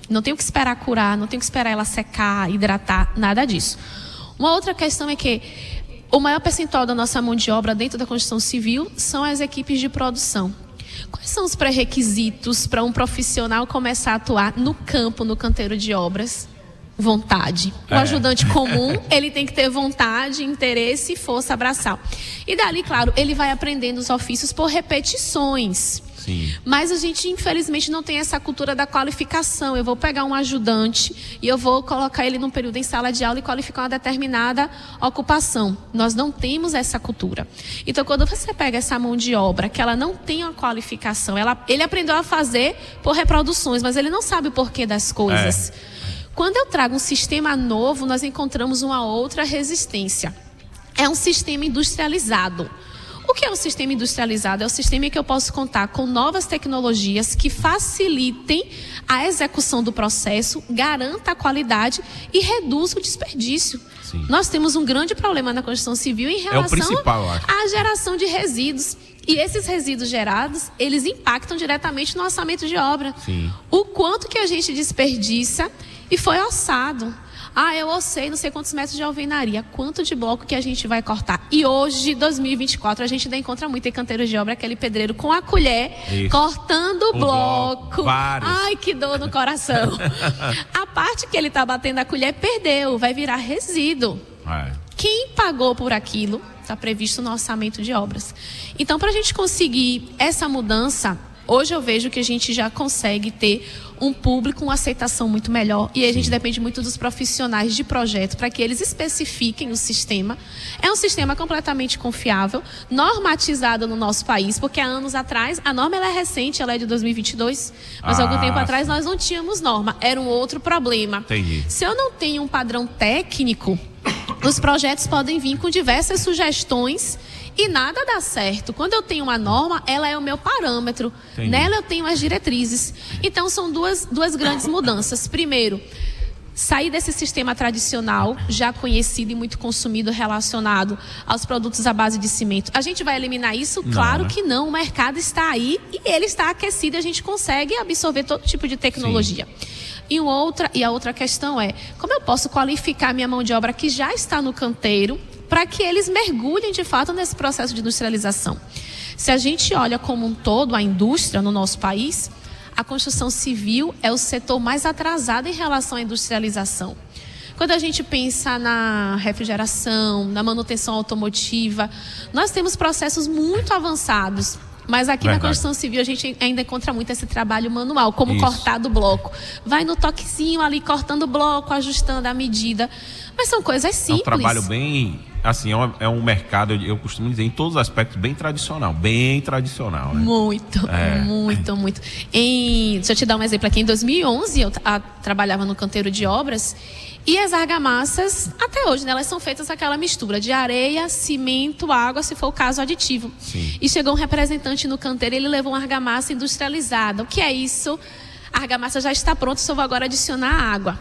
Não tenho que esperar curar, não tenho que esperar ela secar, hidratar, nada disso. Uma outra questão é que o maior percentual da nossa mão de obra dentro da construção civil são as equipes de produção. Quais são os pré-requisitos para um profissional começar a atuar no campo, no canteiro de obras? Vontade. O ajudante comum, ele tem que ter vontade, interesse e força braçal. E dali, claro, ele vai aprendendo os ofícios por repetições. Sim. Mas a gente, infelizmente, não tem essa cultura da qualificação. Eu vou pegar um ajudante e eu vou colocar ele num período em sala de aula e qualificar uma determinada ocupação. Nós não temos essa cultura. Então, quando você pega essa mão de obra, que ela não tem uma qualificação, ele aprendeu a fazer por reproduções, mas ele não sabe o porquê das coisas. Quando eu trago um sistema novo, nós encontramos uma outra resistência. É um sistema industrializado. O que é um sistema industrializado? É um sistema em que eu posso contar com novas tecnologias que facilitem a execução do processo, garanta a qualidade e reduz o desperdício. Sim. Nós temos um grande problema na construção civil em relação à geração de resíduos. E esses resíduos gerados, eles impactam diretamente no orçamento de obra. Sim. O quanto que a gente desperdiça e foi ossado. Eu ossei não sei quantos metros de alvenaria. Quanto de bloco que a gente vai cortar? E hoje, 2024, a gente ainda encontra muito em canteiros de obra aquele pedreiro com a colher, cortando o bloco. Ai, que dor no coração. A parte que ele está batendo a colher perdeu, vai virar resíduo. Quem pagou por aquilo está previsto no orçamento de obras. Então, para a gente conseguir essa mudança, hoje eu vejo que a gente já consegue ter um público, uma aceitação muito melhor. E a gente depende muito dos profissionais de projeto para que eles especifiquem o sistema. É um sistema completamente confiável, normatizado no nosso país, porque há anos atrás, a norma ela é recente, ela é de 2022, mas algum tempo atrás nós não tínhamos norma. Era um outro problema. Entendi. Se eu não tenho um padrão técnico, os projetos podem vir com diversas sugestões e nada dá certo. Quando eu tenho uma norma, ela é o meu parâmetro. Entendi. Nela eu tenho as diretrizes. Então são duas grandes mudanças. Primeiro, sair desse sistema tradicional, já conhecido e muito consumido, relacionado aos produtos à base de cimento. A gente vai eliminar isso? Claro que não. O mercado está aí e ele está aquecido e a gente consegue absorver todo tipo de tecnologia. E a outra questão é, como eu posso qualificar minha mão de obra que já está no canteiro para que eles mergulhem de fato nesse processo de industrialização? Se a gente olha como um todo a indústria no nosso país, a construção civil é o setor mais atrasado em relação à industrialização. Quando a gente pensa na refrigeração, na manutenção automotiva, nós temos processos muito avançados. Mas aqui na construção civil a gente ainda encontra muito esse trabalho manual, como cortar do bloco. Vai no toquezinho ali, cortando o bloco, ajustando a medida. Mas são coisas simples. É um trabalho bem, assim, é um mercado, eu costumo dizer, em todos os aspectos, bem tradicional. Bem tradicional, né? Muito. Deixa eu te dar um exemplo aqui. Em 2011, eu trabalhava no canteiro de obras. E as argamassas, até hoje, né, elas são feitas aquela mistura de areia, cimento, água, se for o caso, aditivo. Sim. E chegou um representante no canteiro, ele levou uma argamassa industrializada. O que é isso? A argamassa já está pronta, só vou agora adicionar água.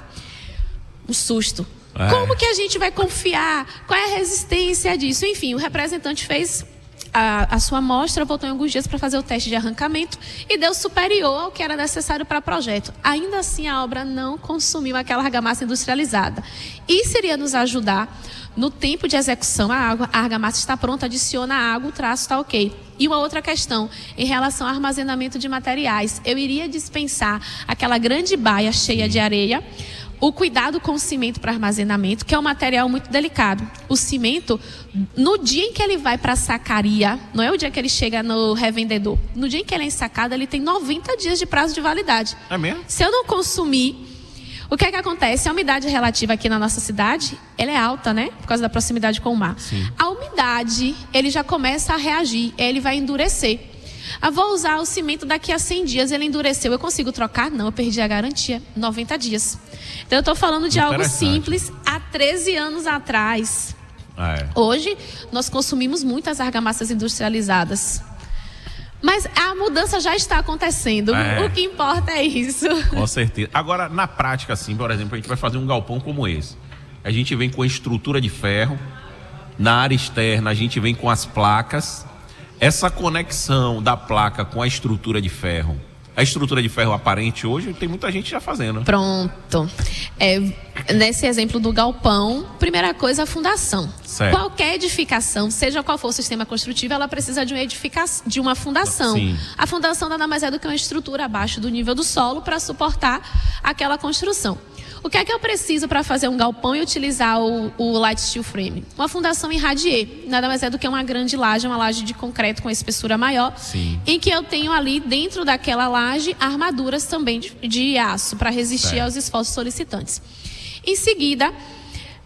Um susto. Como que a gente vai confiar? Qual é a resistência disso? Enfim, o representante fez a sua amostra, voltou em alguns dias para fazer o teste de arrancamento e deu superior ao que era necessário para o projeto. Ainda assim, a obra não consumiu aquela argamassa industrializada. Isso iria nos ajudar no tempo de execução. A argamassa está pronta, adiciona a água, o traço está ok. E uma outra questão, em relação ao armazenamento de materiais. Eu iria dispensar aquela grande baia cheia de areia, o cuidado com o cimento para armazenamento, que é um material muito delicado. O cimento, no dia em que ele vai para a sacaria, não é o dia que ele chega no revendedor, no dia em que ele é ensacado, ele tem 90 dias de prazo de validade. É mesmo? Se eu não consumir, o que é que acontece? A umidade relativa aqui na nossa cidade, ela é alta, né? Por causa da proximidade com o mar. Sim. A umidade, ele já começa a reagir, ele vai endurecer. Vou usar o cimento daqui a 100 dias, ele endureceu, eu consigo trocar? Não, eu perdi a garantia, 90 dias. Então eu estou falando de algo simples há 13 anos atrás. Hoje, nós consumimos muitas argamassas industrializadas. Mas a mudança já está acontecendo. O que importa é isso. Com certeza. Agora, na prática, assim, por exemplo, a gente vai fazer um galpão como esse. A gente vem com a estrutura de ferro. Na área externa, a gente vem com as placas. essa conexão da placa com a estrutura de ferro, a estrutura de ferro aparente hoje, tem muita gente já fazendo. Pronto. Nesse exemplo do galpão, primeira coisa, a fundação. Certo. Qualquer edificação, seja qual for o sistema construtivo, ela precisa de uma fundação. Sim. A fundação nada mais é do que uma estrutura abaixo do nível do solo para suportar aquela construção. O que é que eu preciso para fazer um galpão e utilizar o light steel frame? Uma fundação em radier, nada mais é do que uma grande laje, uma laje de concreto com espessura maior, Sim. em que eu tenho ali dentro daquela laje armaduras também de aço para resistir aos esforços solicitantes. Em seguida,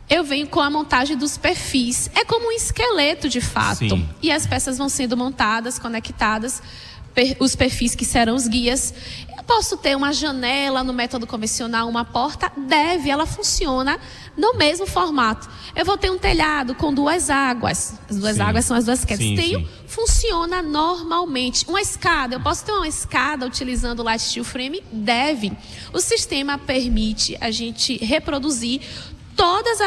eu venho com a montagem dos perfis. É como um esqueleto de fato. Sim. E as peças vão sendo montadas, conectadas, os perfis que serão os guias. Eu posso ter uma janela no método convencional, uma porta? ela funciona no mesmo formato. Eu vou ter um telhado com 2 águas. As 2 águas são as 2 quedas. Funciona normalmente. Uma escada, eu posso ter uma escada utilizando o light steel frame? Deve. O sistema permite a gente reproduzir todas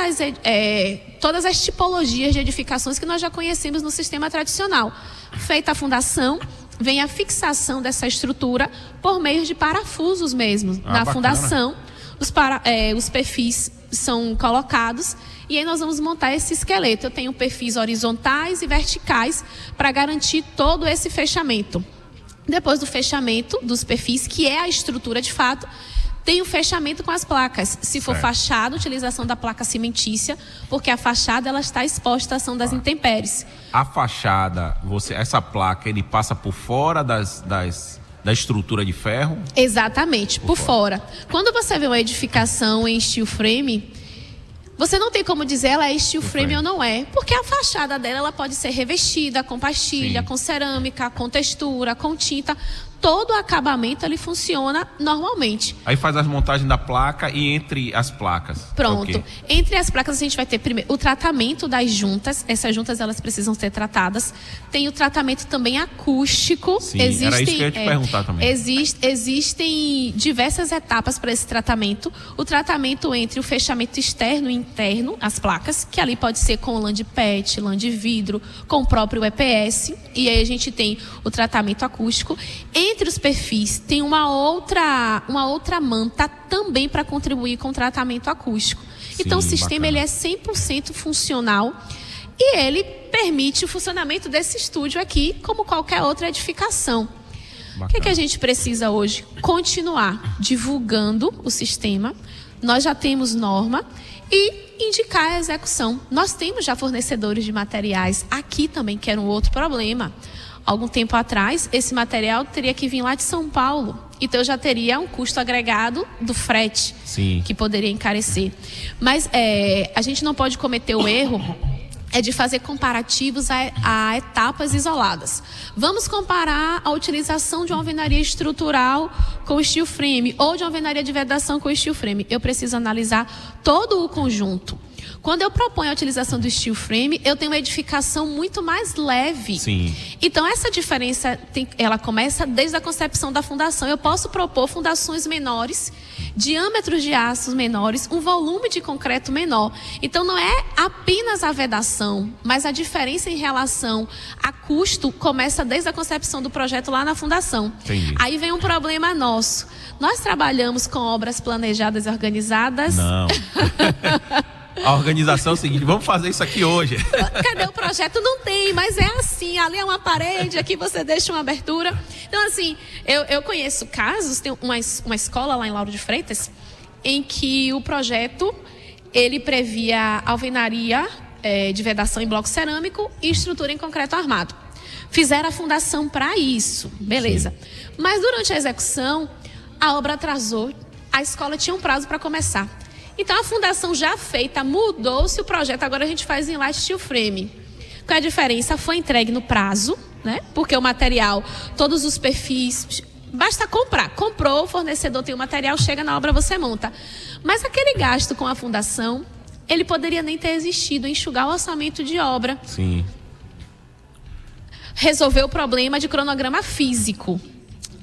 as tipologias de edificações que nós já conhecemos no sistema tradicional. Feita a fundação, vem a fixação dessa estrutura por meio de parafusos mesmo. Na fundação, os perfis são colocados e aí nós vamos montar esse esqueleto. Eu tenho perfis horizontais e verticais para garantir todo esse fechamento. Depois do fechamento dos perfis, que é a estrutura de fato, tem o fechamento com as placas. Se for fachada, utilização da placa cimentícia, porque a fachada ela está exposta à ação das intempéries. A fachada, essa placa, ele passa por fora da estrutura de ferro? Exatamente, por fora. Quando você vê uma edificação em steel frame, você não tem como dizer ela é steel frame ou não é, porque a fachada dela ela pode ser revestida com pastilha, com cerâmica, com textura, com tinta. Todo o acabamento ele funciona normalmente. Aí faz as montagens da placa e entre as placas. Pronto. Entre as placas a gente vai ter primeiro o tratamento das juntas. Essas juntas elas precisam ser tratadas. Tem o tratamento também acústico. Sim, era isso que eu ia te perguntar também. Existem diversas etapas para esse tratamento. O tratamento entre o fechamento externo e interno, as placas, que ali pode ser com lã de PET, lã de vidro, com o próprio EPS. E aí a gente tem o tratamento acústico. Entre os perfis tem uma outra manta também para contribuir com o tratamento acústico. Então o sistema ele é 100% funcional e ele permite o funcionamento desse estúdio aqui como qualquer outra edificação. O que é que a gente precisa hoje? Continuar divulgando o sistema. Nós já temos norma e indicar a execução. Nós temos já fornecedores de materiais aqui também, que era um outro problema. Algum tempo atrás, esse material teria que vir lá de São Paulo. Então, já teria um custo agregado do frete, que poderia encarecer. Mas a gente não pode cometer o erro de fazer comparativos a etapas isoladas. Vamos comparar a utilização de uma alvenaria estrutural com steel frame ou de uma alvenaria de vedação com steel frame. Eu preciso analisar todo o conjunto. Quando eu proponho a utilização do steel frame, eu tenho uma edificação muito mais leve. Então, essa diferença, ela começa desde a concepção da fundação. Eu posso propor fundações menores, diâmetros de aços menores, um volume de concreto menor. Então, não é apenas a vedação, mas a diferença em relação a custo começa desde a concepção do projeto lá na fundação. Aí vem um problema nosso. Nós trabalhamos com obras planejadas e organizadas. Não. A organização é o seguinte, vamos fazer isso aqui hoje. Cadê o projeto? Não tem, mas é assim, ali é uma parede, aqui você deixa uma abertura. Então, assim, eu conheço casos, tem uma escola lá em Lauro de Freitas, em que o projeto, ele previa alvenaria de vedação em bloco cerâmico e estrutura em concreto armado. Fizeram a fundação para isso, beleza. Mas durante a execução, a obra atrasou, a escola tinha um prazo para começar. Então, a fundação já feita, mudou-se o projeto, agora a gente faz em light steel frame. Qual é a diferença? Foi entregue no prazo, né? Porque o material, todos os perfis, basta comprar. Comprou, o fornecedor tem o material, chega na obra, você monta. Mas aquele gasto com a fundação, ele poderia nem ter existido, enxugar o orçamento de obra. Sim. Resolver o problema de cronograma físico.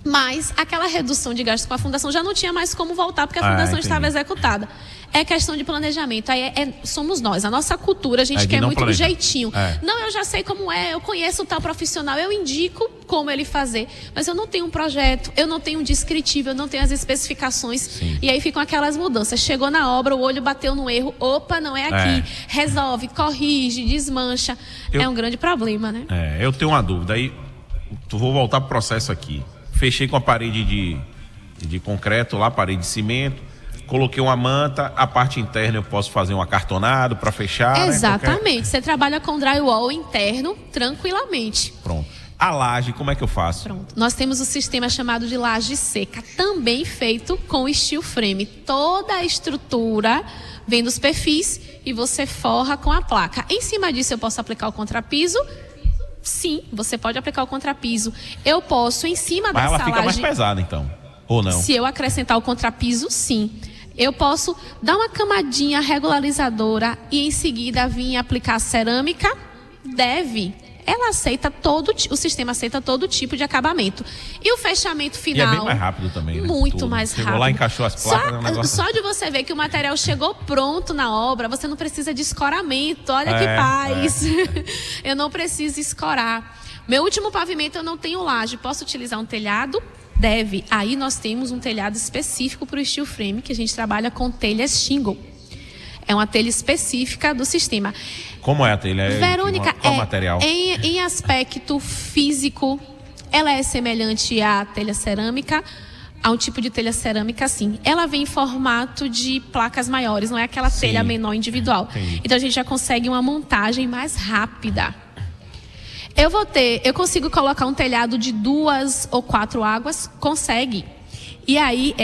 Mas aquela redução de gastos com a fundação já não tinha mais como voltar, porque a fundação estava executada. É questão de planejamento. Aí somos nós, a nossa cultura, a gente quer muito do jeitinho. Não, eu já sei como é, eu conheço o tal profissional, eu indico como ele fazer. Mas eu não tenho um projeto, eu não tenho um descritivo, eu não tenho as especificações. Sim. E aí ficam aquelas mudanças. Chegou na obra, o olho bateu no erro, opa, não é aqui. Resolve, corrige, desmancha. É um grande problema, né? Eu tenho uma dúvida. Aí, vou voltar pro processo aqui. Fechei com a parede de concreto lá, parede de cimento. Coloquei uma manta, a parte interna eu posso fazer um acartonado para fechar. Exatamente, né? Você trabalha com drywall interno tranquilamente. Pronto. A laje, como é que eu faço? Pronto. Nós temos o sistema chamado de laje seca, também feito com steel frame. Toda a estrutura vem dos perfis e você forra com a placa. Em cima disso eu posso aplicar o contrapiso. Sim, você pode aplicar o contrapiso. Eu posso, em cima dessa laje... Mas ela fica mais pesada, então? Ou não? Se eu acrescentar o contrapiso, sim. Eu posso dar uma camadinha regularizadora e em seguida vir aplicar cerâmica? Deve. Ela aceita o sistema aceita todo tipo de acabamento. E o fechamento final... E é bem mais rápido também, né? Muito mais rápido. Chegou lá, encaixou as placas... Só de você ver que o material chegou pronto na obra, você não precisa de escoramento. Olha que paz. Eu não preciso escorar. Meu último pavimento eu não tenho laje. Posso utilizar um telhado? Deve. Aí nós temos um telhado específico para o steel frame, que a gente trabalha com telhas shingle. É uma telha específica do sistema. Como é a telha? Verônica, qual material? Em aspecto físico, ela é semelhante à telha cerâmica, a um tipo de telha cerâmica, sim. Ela vem em formato de placas maiores, não é aquela telha menor individual. Entendi. Então a gente já consegue uma montagem mais rápida. Eu consigo colocar um telhado de 2 ou 4 águas? Consegue. E aí,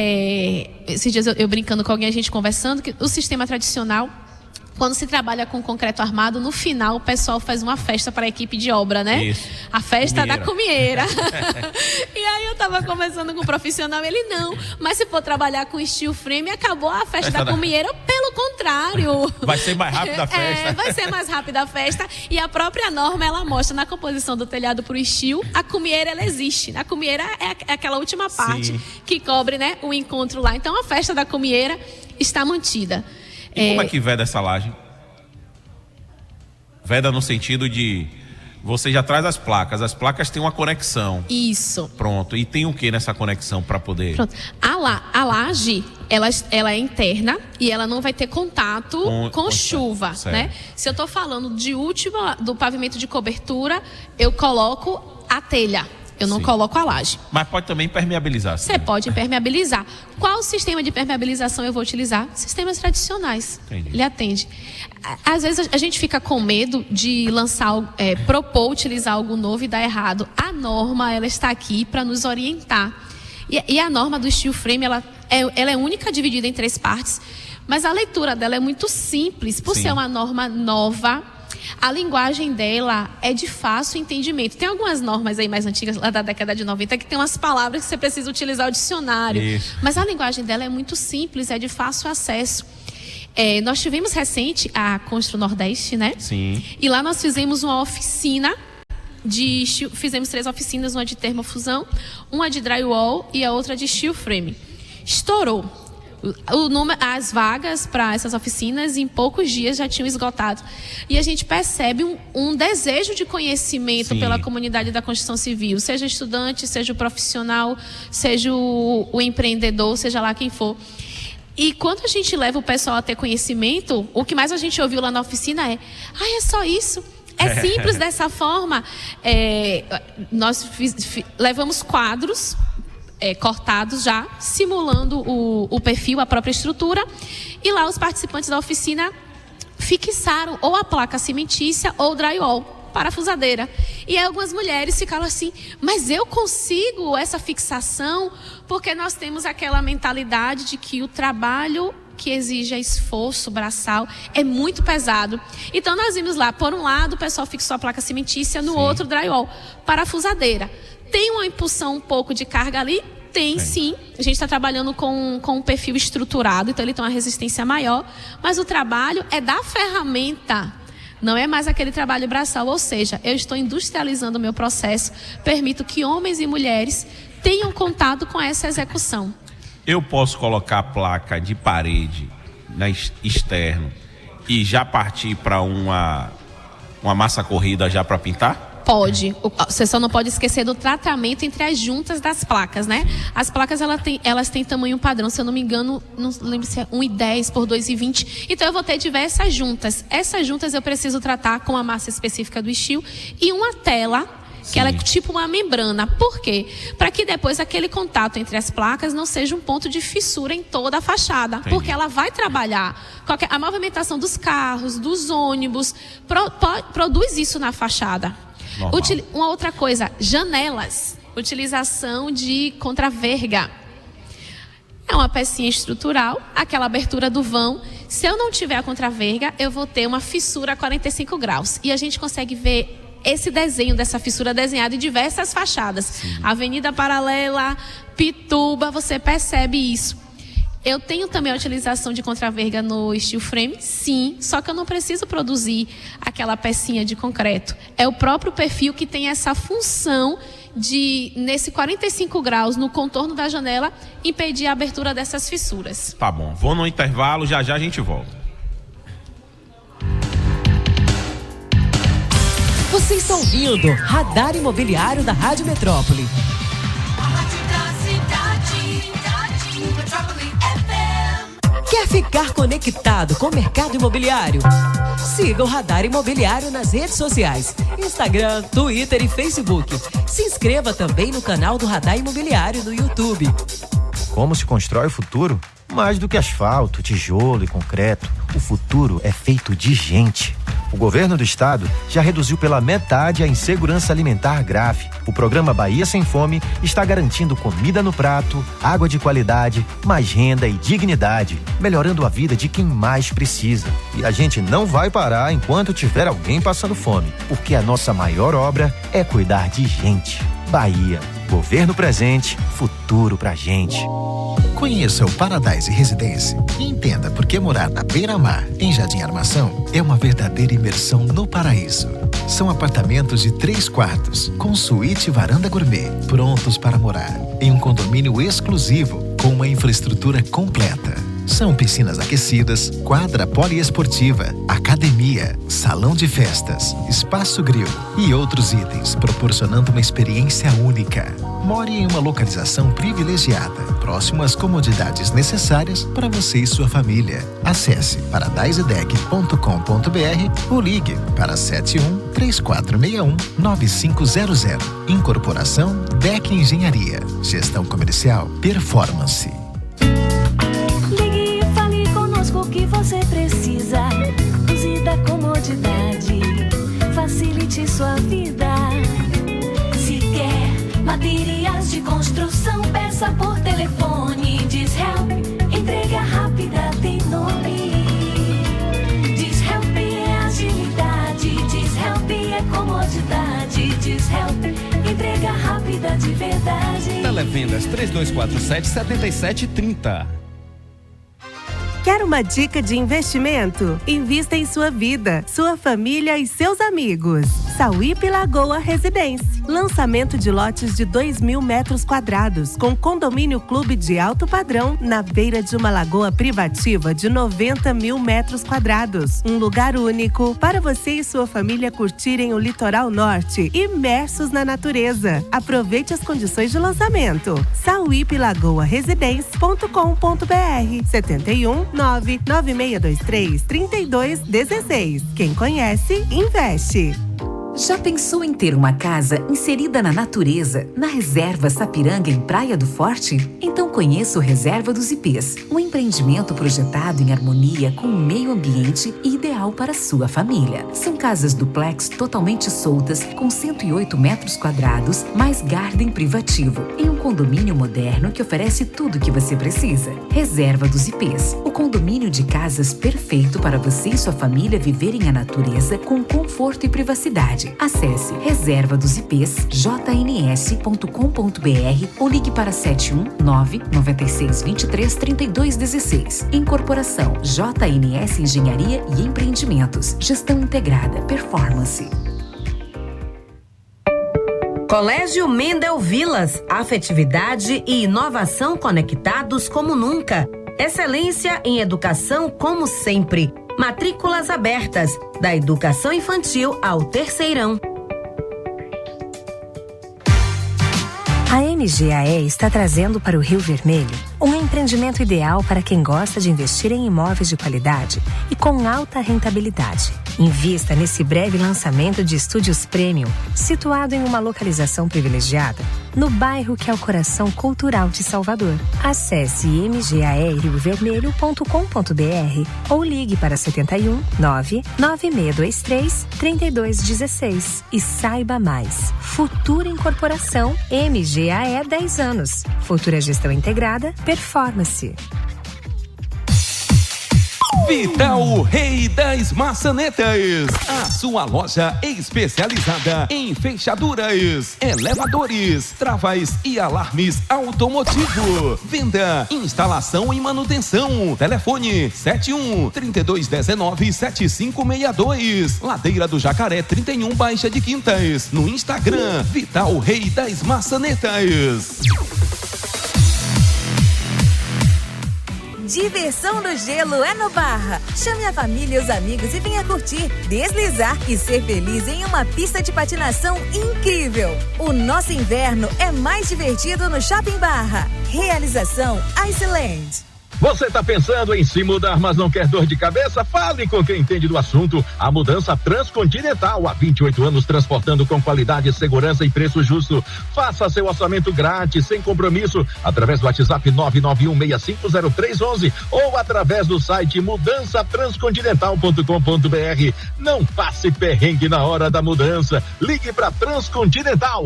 esses dias eu brincando com alguém, a gente conversando, que o sistema tradicional, quando se trabalha com concreto armado, no final o pessoal faz uma festa para a equipe de obra, né? Isso. A festa da cumieira. E aí eu tava conversando com um profissional, ele não, mas se for trabalhar com steel frame, acabou a festa da cumieira, pelo contrário. Vai ser mais rápida a festa. Vai ser mais rápida a festa. E a própria norma, ela mostra na composição do telhado pro steel, a cumieira, ela existe. A cumieira é aquela última parte que cobre, né, o encontro lá. Então a festa da cumieira está mantida. E como é que veda essa laje? Veda no sentido de... Você já traz as placas têm uma conexão. Isso. Pronto. E tem o que nessa conexão para poder... Pronto. A laje, ela é interna e ela não vai ter contato com chuva, né? Se eu estou falando do pavimento de cobertura, eu coloco a telha. Eu não coloco a laje. Mas pode também impermeabilizar. Você pode impermeabilizar. Qual sistema de impermeabilização eu vou utilizar? Sistemas tradicionais. Entendi. Ele atende. Às vezes a gente fica com medo de propor utilizar algo novo e dar errado. A norma, ela está aqui para nos orientar. E a norma do steel frame, ela é única, dividida em 3 partes. Mas a leitura dela é muito simples. Por ser uma norma nova, a linguagem dela é de fácil entendimento. Tem algumas normas aí mais antigas, lá da década de 90, que tem umas palavras que você precisa utilizar o dicionário. Isso. Mas a linguagem dela é muito simples, é de fácil acesso. Nós tivemos recente a Constru Nordeste, né? Sim. E lá nós fizemos uma oficina fizemos 3 oficinas, uma de termofusão, uma de drywall e a outra de steel frame. Estourou. As vagas para essas oficinas em poucos dias já tinham esgotado. E a gente percebe um desejo de conhecimento pela comunidade da construção civil, seja estudante, seja o profissional, seja o empreendedor, seja lá quem for. E quando a gente leva o pessoal a ter conhecimento, o que mais a gente ouviu lá na oficina é só isso? É simples dessa forma? Nós levamos quadros cortados já, simulando o perfil, a própria estrutura. E lá os participantes da oficina fixaram ou a placa cimentícia ou o drywall, parafusadeira. E aí algumas mulheres ficaram assim, mas eu consigo essa fixação? Porque nós temos aquela mentalidade de que o trabalho que exige esforço braçal é muito pesado. Então nós vimos lá, por um lado o pessoal fixou a placa cimentícia, no outro drywall, parafusadeira. Tem uma impulsão um pouco de carga ali? Tem sim. A gente está trabalhando com um perfil estruturado, então ele tem uma resistência maior, mas o trabalho é da ferramenta, não é mais aquele trabalho braçal. Ou seja, eu estou industrializando o meu processo, permito que homens e mulheres tenham contato com essa execução. Eu posso colocar a placa de parede externo e já partir para uma massa corrida já para pintar? Pode. Você só não pode esquecer do tratamento entre as juntas das placas, né? As placas, elas têm tamanho padrão, se eu não me engano, não lembro se é 1,10 por 2,20. Então eu vou ter diversas juntas. Essas juntas eu preciso tratar com a massa específica do steel e uma tela, que ela é tipo uma membrana. Por quê? Para que depois aquele contato entre as placas não seja um ponto de fissura em toda a fachada. Entendi. Porque ela vai trabalhar a movimentação dos carros, dos ônibus, produz isso na fachada. Uma outra coisa, janelas, utilização de contraverga. É uma pecinha estrutural, aquela abertura do vão. Se eu não tiver a contraverga, eu vou ter uma fissura a 45 graus. E a gente consegue ver esse desenho dessa fissura desenhado em diversas fachadas. Sim. Avenida Paralela, Pituba, você percebe isso. Eu tenho também a utilização de contraverga no steel frame, sim, só que eu não preciso produzir aquela pecinha de concreto. É o próprio perfil que tem essa função de, nesse 45 graus, no contorno da janela, impedir a abertura dessas fissuras. Tá bom, vou no intervalo, já a gente volta. Você está ouvindo Radar Imobiliário da Rádio Metrópole. Quer ficar conectado com o mercado imobiliário? Siga o Radar Imobiliário nas redes sociais, Instagram, Twitter e Facebook. Se inscreva também no canal do Radar Imobiliário no YouTube. Como se constrói o futuro? Mais do que asfalto, tijolo e concreto, o futuro é feito de gente. O governo do estado já reduziu pela metade a insegurança alimentar grave. O programa Bahia Sem Fome está garantindo comida no prato, água de qualidade, mais renda e dignidade, melhorando a vida de quem mais precisa. E a gente não vai parar enquanto tiver alguém passando fome, porque a nossa maior obra é cuidar de gente. Bahia, governo presente, futuro pra gente. Conheça o Paradise Residência e entenda por que morar na beira-mar, em Jardim Armação, é uma verdadeira imersão no paraíso. São apartamentos de 3 quartos, com suíte e varanda gourmet, prontos para morar, em um condomínio exclusivo, com uma infraestrutura completa. São piscinas aquecidas, quadra poliesportiva, academia, salão de festas, espaço grill e outros itens, proporcionando uma experiência única. More em uma localização privilegiada, próximo às comodidades necessárias para você e sua família. Acesse paradisedec.com.br ou ligue para 71-3461-9500. Incorporação DEC Engenharia. Gestão comercial Performance. Ligue e fale conosco o que você precisa. Use da comodidade, facilite sua vida. Se quer materiais de construção, peça por telefone. Dishelp, entrega rápida, tem nome. Dishelp é agilidade, Dishelp é comodidade, Dishelp, entrega rápida de verdade. Televendas 3247-7730. Quer uma dica de investimento? Invista em sua vida, sua família e seus amigos. Sauípe Lagoa Residência. Lançamento de lotes de 2.000 metros quadrados, com condomínio clube de alto padrão, na beira de uma lagoa privativa de 90.000 metros quadrados. Um lugar único para você e sua família curtirem o litoral norte, imersos na natureza. Aproveite as condições de lançamento. sauipelagoaresidência.com.br 71996233216. Quem conhece, investe. Já pensou em ter uma casa inserida na natureza, na Reserva Sapiranga, em Praia do Forte? Então conheça o Reserva dos Ipês, um empreendimento projetado em harmonia com o meio ambiente e ideal para a sua família. São casas duplex totalmente soltas, com 108 metros quadrados, mais garden privativo, em um condomínio moderno que oferece tudo o que você precisa. Reserva dos Ipês, o condomínio de casas perfeito para você e sua família viverem a natureza com conforto e privacidade. Acesse reservadosipes.jns.com.br ou ligue para 719-9623-3216. Incorporação JNS Engenharia e Empreendimentos. Gestão integrada. Performance. Colégio Mendel Vilas, afetividade e inovação conectados como nunca. Excelência em educação como sempre. Matrículas abertas, da educação infantil ao terceirão. A MGAE está trazendo para o Rio Vermelho um empreendimento ideal para quem gosta de investir em imóveis de qualidade e com alta rentabilidade. Invista nesse breve lançamento de estúdios premium, situado em uma localização privilegiada, no bairro que é o coração cultural de Salvador. Acesse mgaeriovermelho.com.br ou ligue para 71 99623 3216 e saiba mais. Futura Incorporação MGAE 10 anos. Futura Gestão Integrada, Performance. Vital, o rei das maçanetas. A sua loja especializada em fechaduras, elevadores, travas e alarmes automotivo. Venda, instalação e manutenção. Telefone 71-3219-7562. Ladeira do Jacaré 31, Baixa de Quintas. No Instagram, Vital, o rei das maçanetas. Diversão no gelo é no Barra. Chame a família e os amigos e venha curtir, deslizar e ser feliz em uma pista de patinação incrível. O nosso inverno é mais divertido no Shopping Barra. Realização Iceland. Você está pensando em se mudar, mas não quer dor de cabeça? Fale com quem entende do assunto. A Mudança Transcontinental, há 28 anos transportando com qualidade, segurança e preço justo. Faça seu orçamento grátis, sem compromisso, através do WhatsApp 991650311 ou através do site mudançatranscontinental.com.br. Não passe perrengue na hora da mudança. Ligue para Transcontinental.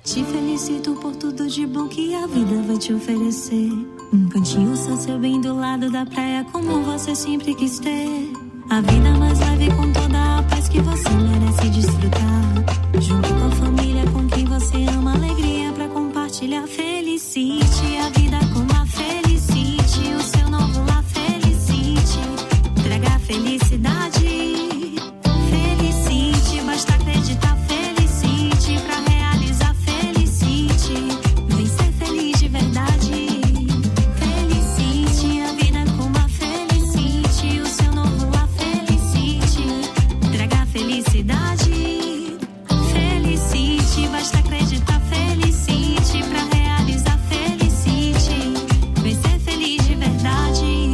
Te felicito por tudo de bom que a vida vai te oferecer. Um cantinho só seu bem do lado da praia, como você sempre quis ter. A vida mais leve com toda a paz que você merece desfrutar. Junto com a família, com quem você ama, alegria pra compartilhar. Felicite a vida com a Felicite, o seu novo lar Felicite. Traga a felicidade. Felicite, basta acreditar. Felicite pra realizar. Felicite, vem ser feliz de verdade. Felicite a vida com a Felicite, o seu novo lar Felicite. Traga a felicidade. Felicite, basta acreditar. Felicite pra realizar. Felicite, vem ser feliz de verdade.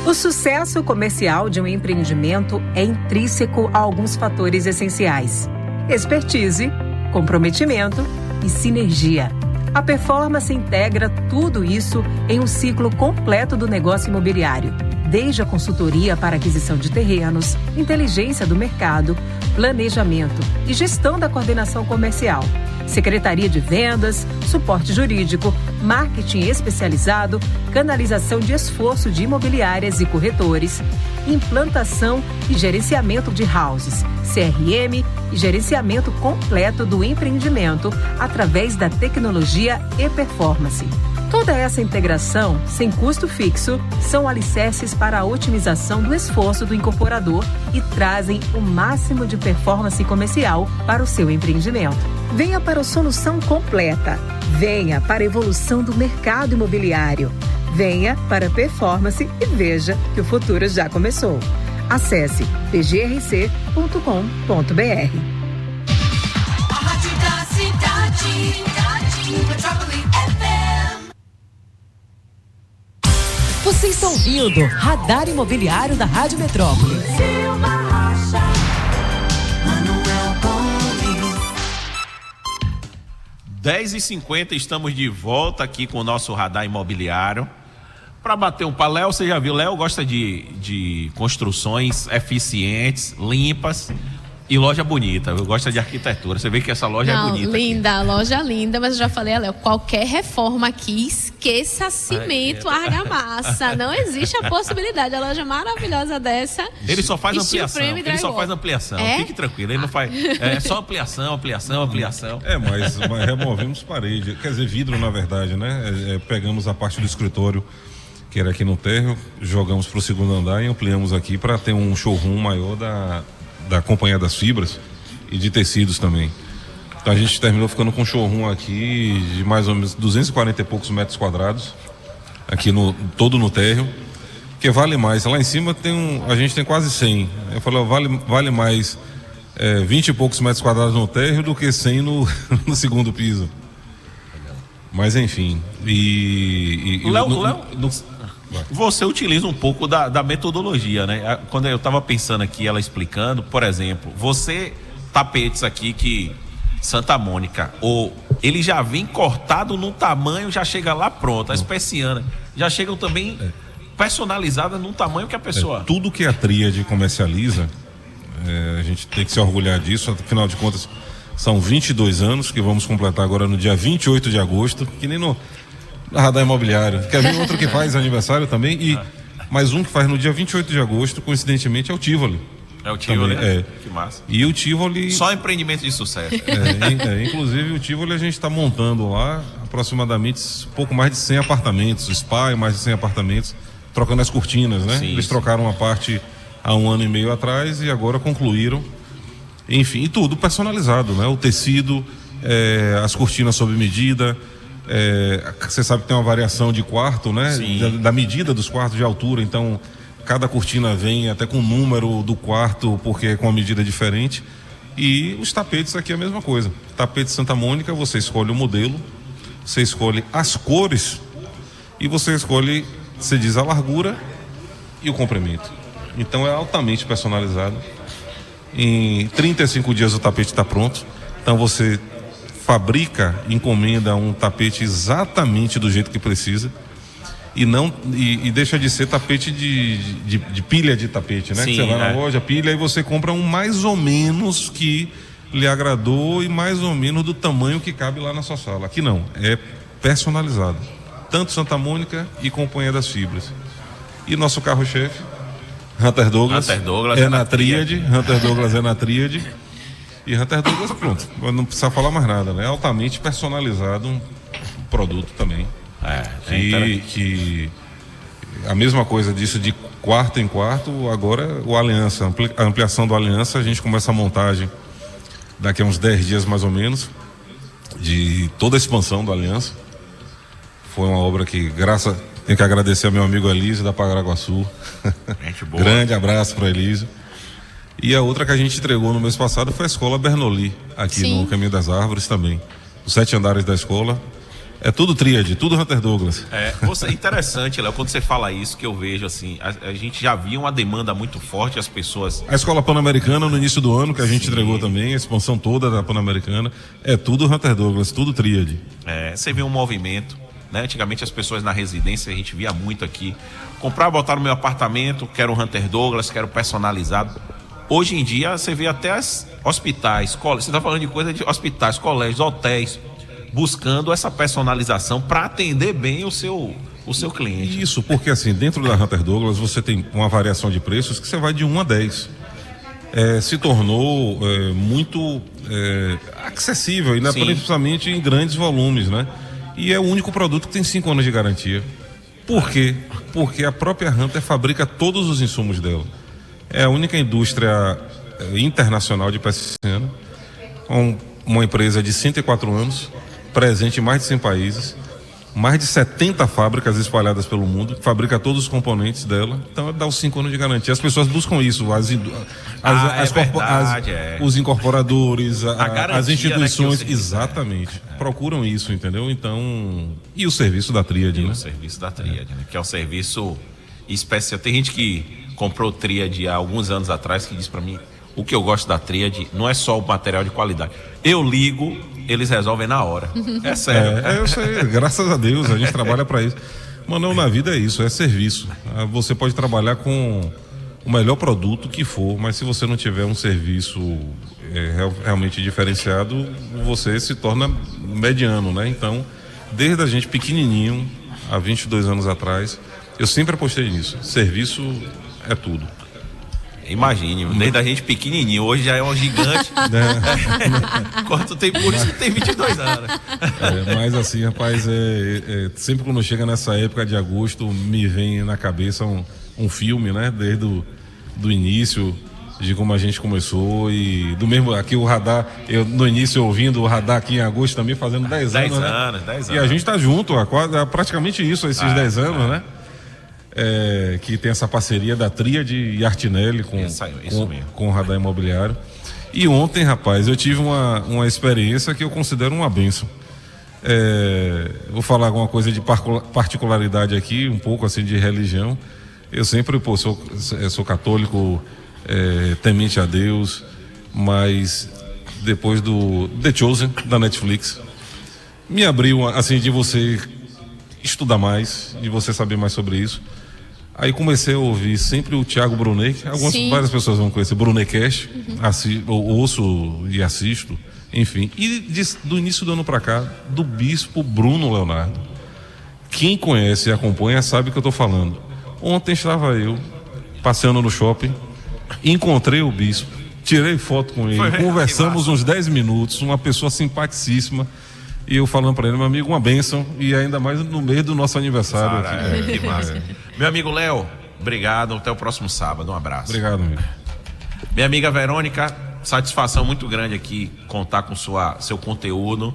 O sucesso comercial de um empreendimento é intrínseco a alguns fatores essenciais: expertise, comprometimento e sinergia. A Performance integra tudo isso em um ciclo completo do negócio imobiliário, desde a consultoria para aquisição de terrenos, inteligência do mercado, planejamento e gestão da coordenação comercial, secretaria de vendas, suporte jurídico, marketing especializado, canalização de esforço de imobiliárias e corretores, implantação e gerenciamento de houses, CRM e gerenciamento completo do empreendimento através da tecnologia e performance. Toda essa integração, sem custo fixo, são alicerces para a otimização do esforço do incorporador e trazem o máximo de performance comercial para o seu empreendimento. Venha para a solução completa. Venha para a evolução do mercado imobiliário. Venha para a Performance e veja que o futuro já começou. Acesse pgrc.com.br. A Rádio da Cidade, Metrópole FM. Você está ouvindo Radar Imobiliário da Rádio Metrópole. Silva Rocha, Manuel Gomes. 10h50, estamos de volta aqui com o nosso Radar Imobiliário para bater um papo. Léo, você já viu, Léo gosta de construções eficientes, limpas e loja bonita. Eu gosto de arquitetura. Você vê que essa loja é bonita. Linda, a loja linda, mas eu já falei, Léo, qualquer reforma aqui, esqueça cimento, argamassa. Não existe a possibilidade. A loja maravilhosa dessa. Ele só faz ampliação. Ele só faz ampliação. É? Fique tranquilo, ele não faz. É só ampliação. É, mas removemos parede, quer dizer, vidro na verdade, né? Pegamos a parte do escritório, que era aqui no térreo, jogamos para o segundo andar e ampliamos aqui para ter um showroom maior da Companhia das Fibras. de tecidos também. Então a gente terminou ficando com um showroom aqui de mais ou menos 240 e poucos metros quadrados, aqui todo no térreo, que vale mais. Lá em cima a gente tem quase 100. Eu falei, vale mais 20 e poucos metros quadrados no térreo do que 100 no segundo piso. Mas enfim. Léo, você utiliza um pouco da metodologia, né? Quando eu estava pensando aqui, ela explicando, por exemplo, tapetes aqui que Santa Mônica, ele já vem cortado no tamanho, já chega lá pronto, as persianas já chegam também personalizadas no tamanho que a pessoa... Tudo que a Tríade comercializa, a gente tem que se orgulhar disso, afinal de contas, são 22 anos que vamos completar agora no dia 28 de agosto, que nem no Radar Imobiliário. Quer ver outro que faz aniversário também? E mais um que faz no dia 28 de agosto, coincidentemente, é o Tivoli. É o Tivoli, também, né? Que massa. E o Tivoli... Só empreendimento de sucesso. Inclusive o Tivoli a gente está montando lá aproximadamente pouco mais de 100 apartamentos, spa e mais de 100 apartamentos, trocando as cortinas, né? Sim, Eles trocaram uma parte há 1 ano e meio atrás e agora concluíram. Enfim, e tudo personalizado, né? O tecido, as cortinas sob medida, você sabe que tem uma variação de quarto, né? Da medida dos quartos de altura, então cada cortina vem até com o número do quarto, porque é com uma medida diferente. E os tapetes aqui é a mesma coisa. Tapete Santa Mônica, você escolhe o modelo, você escolhe as cores e você escolhe, você diz a largura e o comprimento. Então é altamente personalizado. Em 35 dias o tapete está pronto. Então você fabrica, encomenda um tapete exatamente do jeito que precisa. E deixa de ser tapete de pilha de tapete, né? Sim, que você vai na loja, pilha, e você compra um mais ou menos que lhe agradou e mais ou menos do tamanho que cabe lá na sua sala. Aqui não, é personalizado. Tanto Santa Mônica e Companhia das Fibras. E nosso carro-chefe, Hunter Douglas é na Tríade. Hunter Douglas é na Tríade. E Hunter Douglas, pronto, não precisa falar mais nada, né? Altamente personalizado um produto também. Que a mesma coisa disso de quarto em quarto, agora o Aliança, a ampliação do Aliança, a gente começa a montagem daqui a uns 10 dias mais ou menos, de toda a expansão do Aliança. Foi uma obra que, tenho que agradecer ao meu amigo Elísio da Paraguaçu. Gente boa. Grande abraço para Elísio. E a outra que a gente entregou no mês passado foi a Escola Bernoulli, aqui no Caminho das Árvores também. Os 7 andares da escola. É tudo Tríade, tudo Hunter Douglas. É interessante, Léo, quando você fala isso, que eu vejo assim, a gente já via uma demanda muito forte, as pessoas... A Escola Pan-Americana no início do ano, que a gente entregou também, a expansão toda da Pan-Americana, é tudo Hunter Douglas, tudo Tríade. Você vê um movimento, né? Antigamente as pessoas na residência, a gente via muito aqui, comprar, botar no meu apartamento, quero um Hunter Douglas, quero personalizado. Hoje em dia, você vê até hospitais, você está falando de coisa de hospitais, colégios, hotéis, buscando essa personalização para atender bem o seu cliente. Isso, porque assim, dentro da Hunter Douglas você tem uma variação de preços que você vai de 1 a 10. Se tornou muito acessível, e principalmente em grandes volumes, né? E é o único produto que tem 5 anos de garantia. Por quê? Porque a própria Hunter fabrica todos os insumos dela. É a única indústria internacional de persiana, com uma empresa de 104 anos, presente em mais de 100 países, mais de 70 fábricas espalhadas pelo mundo, fabrica todos os componentes dela, então dá os 5 anos de garantia. As pessoas buscam isso, os incorporadores, as instituições, né, exatamente, procuram isso, entendeu? Então, e o serviço da Tríade, né? O serviço da Tríade, né? Que é um serviço especial. Tem gente que comprou Tríade há alguns anos atrás que diz para mim, o que eu gosto da Tríade não é só o material de qualidade. Eu ligo, eles resolvem na hora. É sério. Eu sei, graças a Deus, a gente trabalha para isso. Mas não, na vida é isso, é serviço. Você pode trabalhar com o melhor produto que for, mas se você não tiver um serviço realmente diferenciado, você se torna mediano, né? Então, desde a gente pequenininho, há 22 anos atrás, eu sempre apostei nisso. Serviço é tudo. Imagine, desde a gente pequenininho, hoje já é um gigante. Quanto tem, por isso que tem 22 anos. Mas assim, rapaz, sempre quando chega nessa época de agosto, me vem na cabeça um filme, né? Desde do início, de como a gente começou e do mesmo aqui o Radar, eu no início ouvindo o Radar aqui em agosto também fazendo 10 anos, 10 anos. E a gente tá junto há praticamente isso, esses 10 anos, né? Que tem essa parceria da Tríade e Artinelli com o Radar Imobiliário. E ontem, rapaz, eu tive uma experiência que eu considero uma bênção. Vou falar alguma coisa de particularidade aqui, um pouco assim de religião. Eu sempre sou católico, temente a Deus, mas depois do The Chosen da Netflix me abriu assim de você estudar mais, de você saber mais sobre isso. Aí comecei a ouvir sempre o Thiago Brunet, várias pessoas vão conhecer Brunetcast, ouço e assisto, enfim. E do início do ano para cá, do Bispo Bruno Leonardo. Quem conhece e acompanha sabe o que eu estou falando. Ontem estava eu passeando no shopping, encontrei o Bispo, tirei foto com ele, conversamos uns 10 minutos, uma pessoa simpaticíssima. E eu falando para ele, meu amigo, uma bênção, e ainda mais no meio do nosso aniversário. Que massa. Meu amigo Léo, obrigado, até o próximo sábado, um abraço. Obrigado, amigo. Minha amiga Verônica, satisfação muito grande aqui contar com seu conteúdo.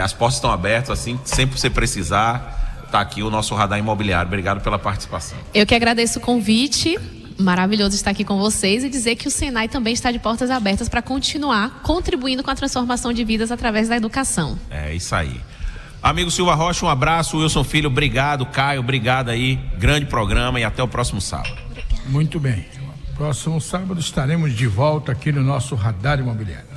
As portas estão abertas, assim, sempre que você precisar, tá aqui o nosso Radar Imobiliário. Obrigado pela participação. Eu que agradeço o convite. Maravilhoso estar aqui com vocês e dizer que o Senai também está de portas abertas para continuar contribuindo com a transformação de vidas através da educação. É isso aí. Amigo Silva Rocha, um abraço. Wilson Filho, obrigado. Caio, obrigado aí. Grande programa e até o próximo sábado. Muito bem. Próximo sábado estaremos de volta aqui no nosso Radar Imobiliário.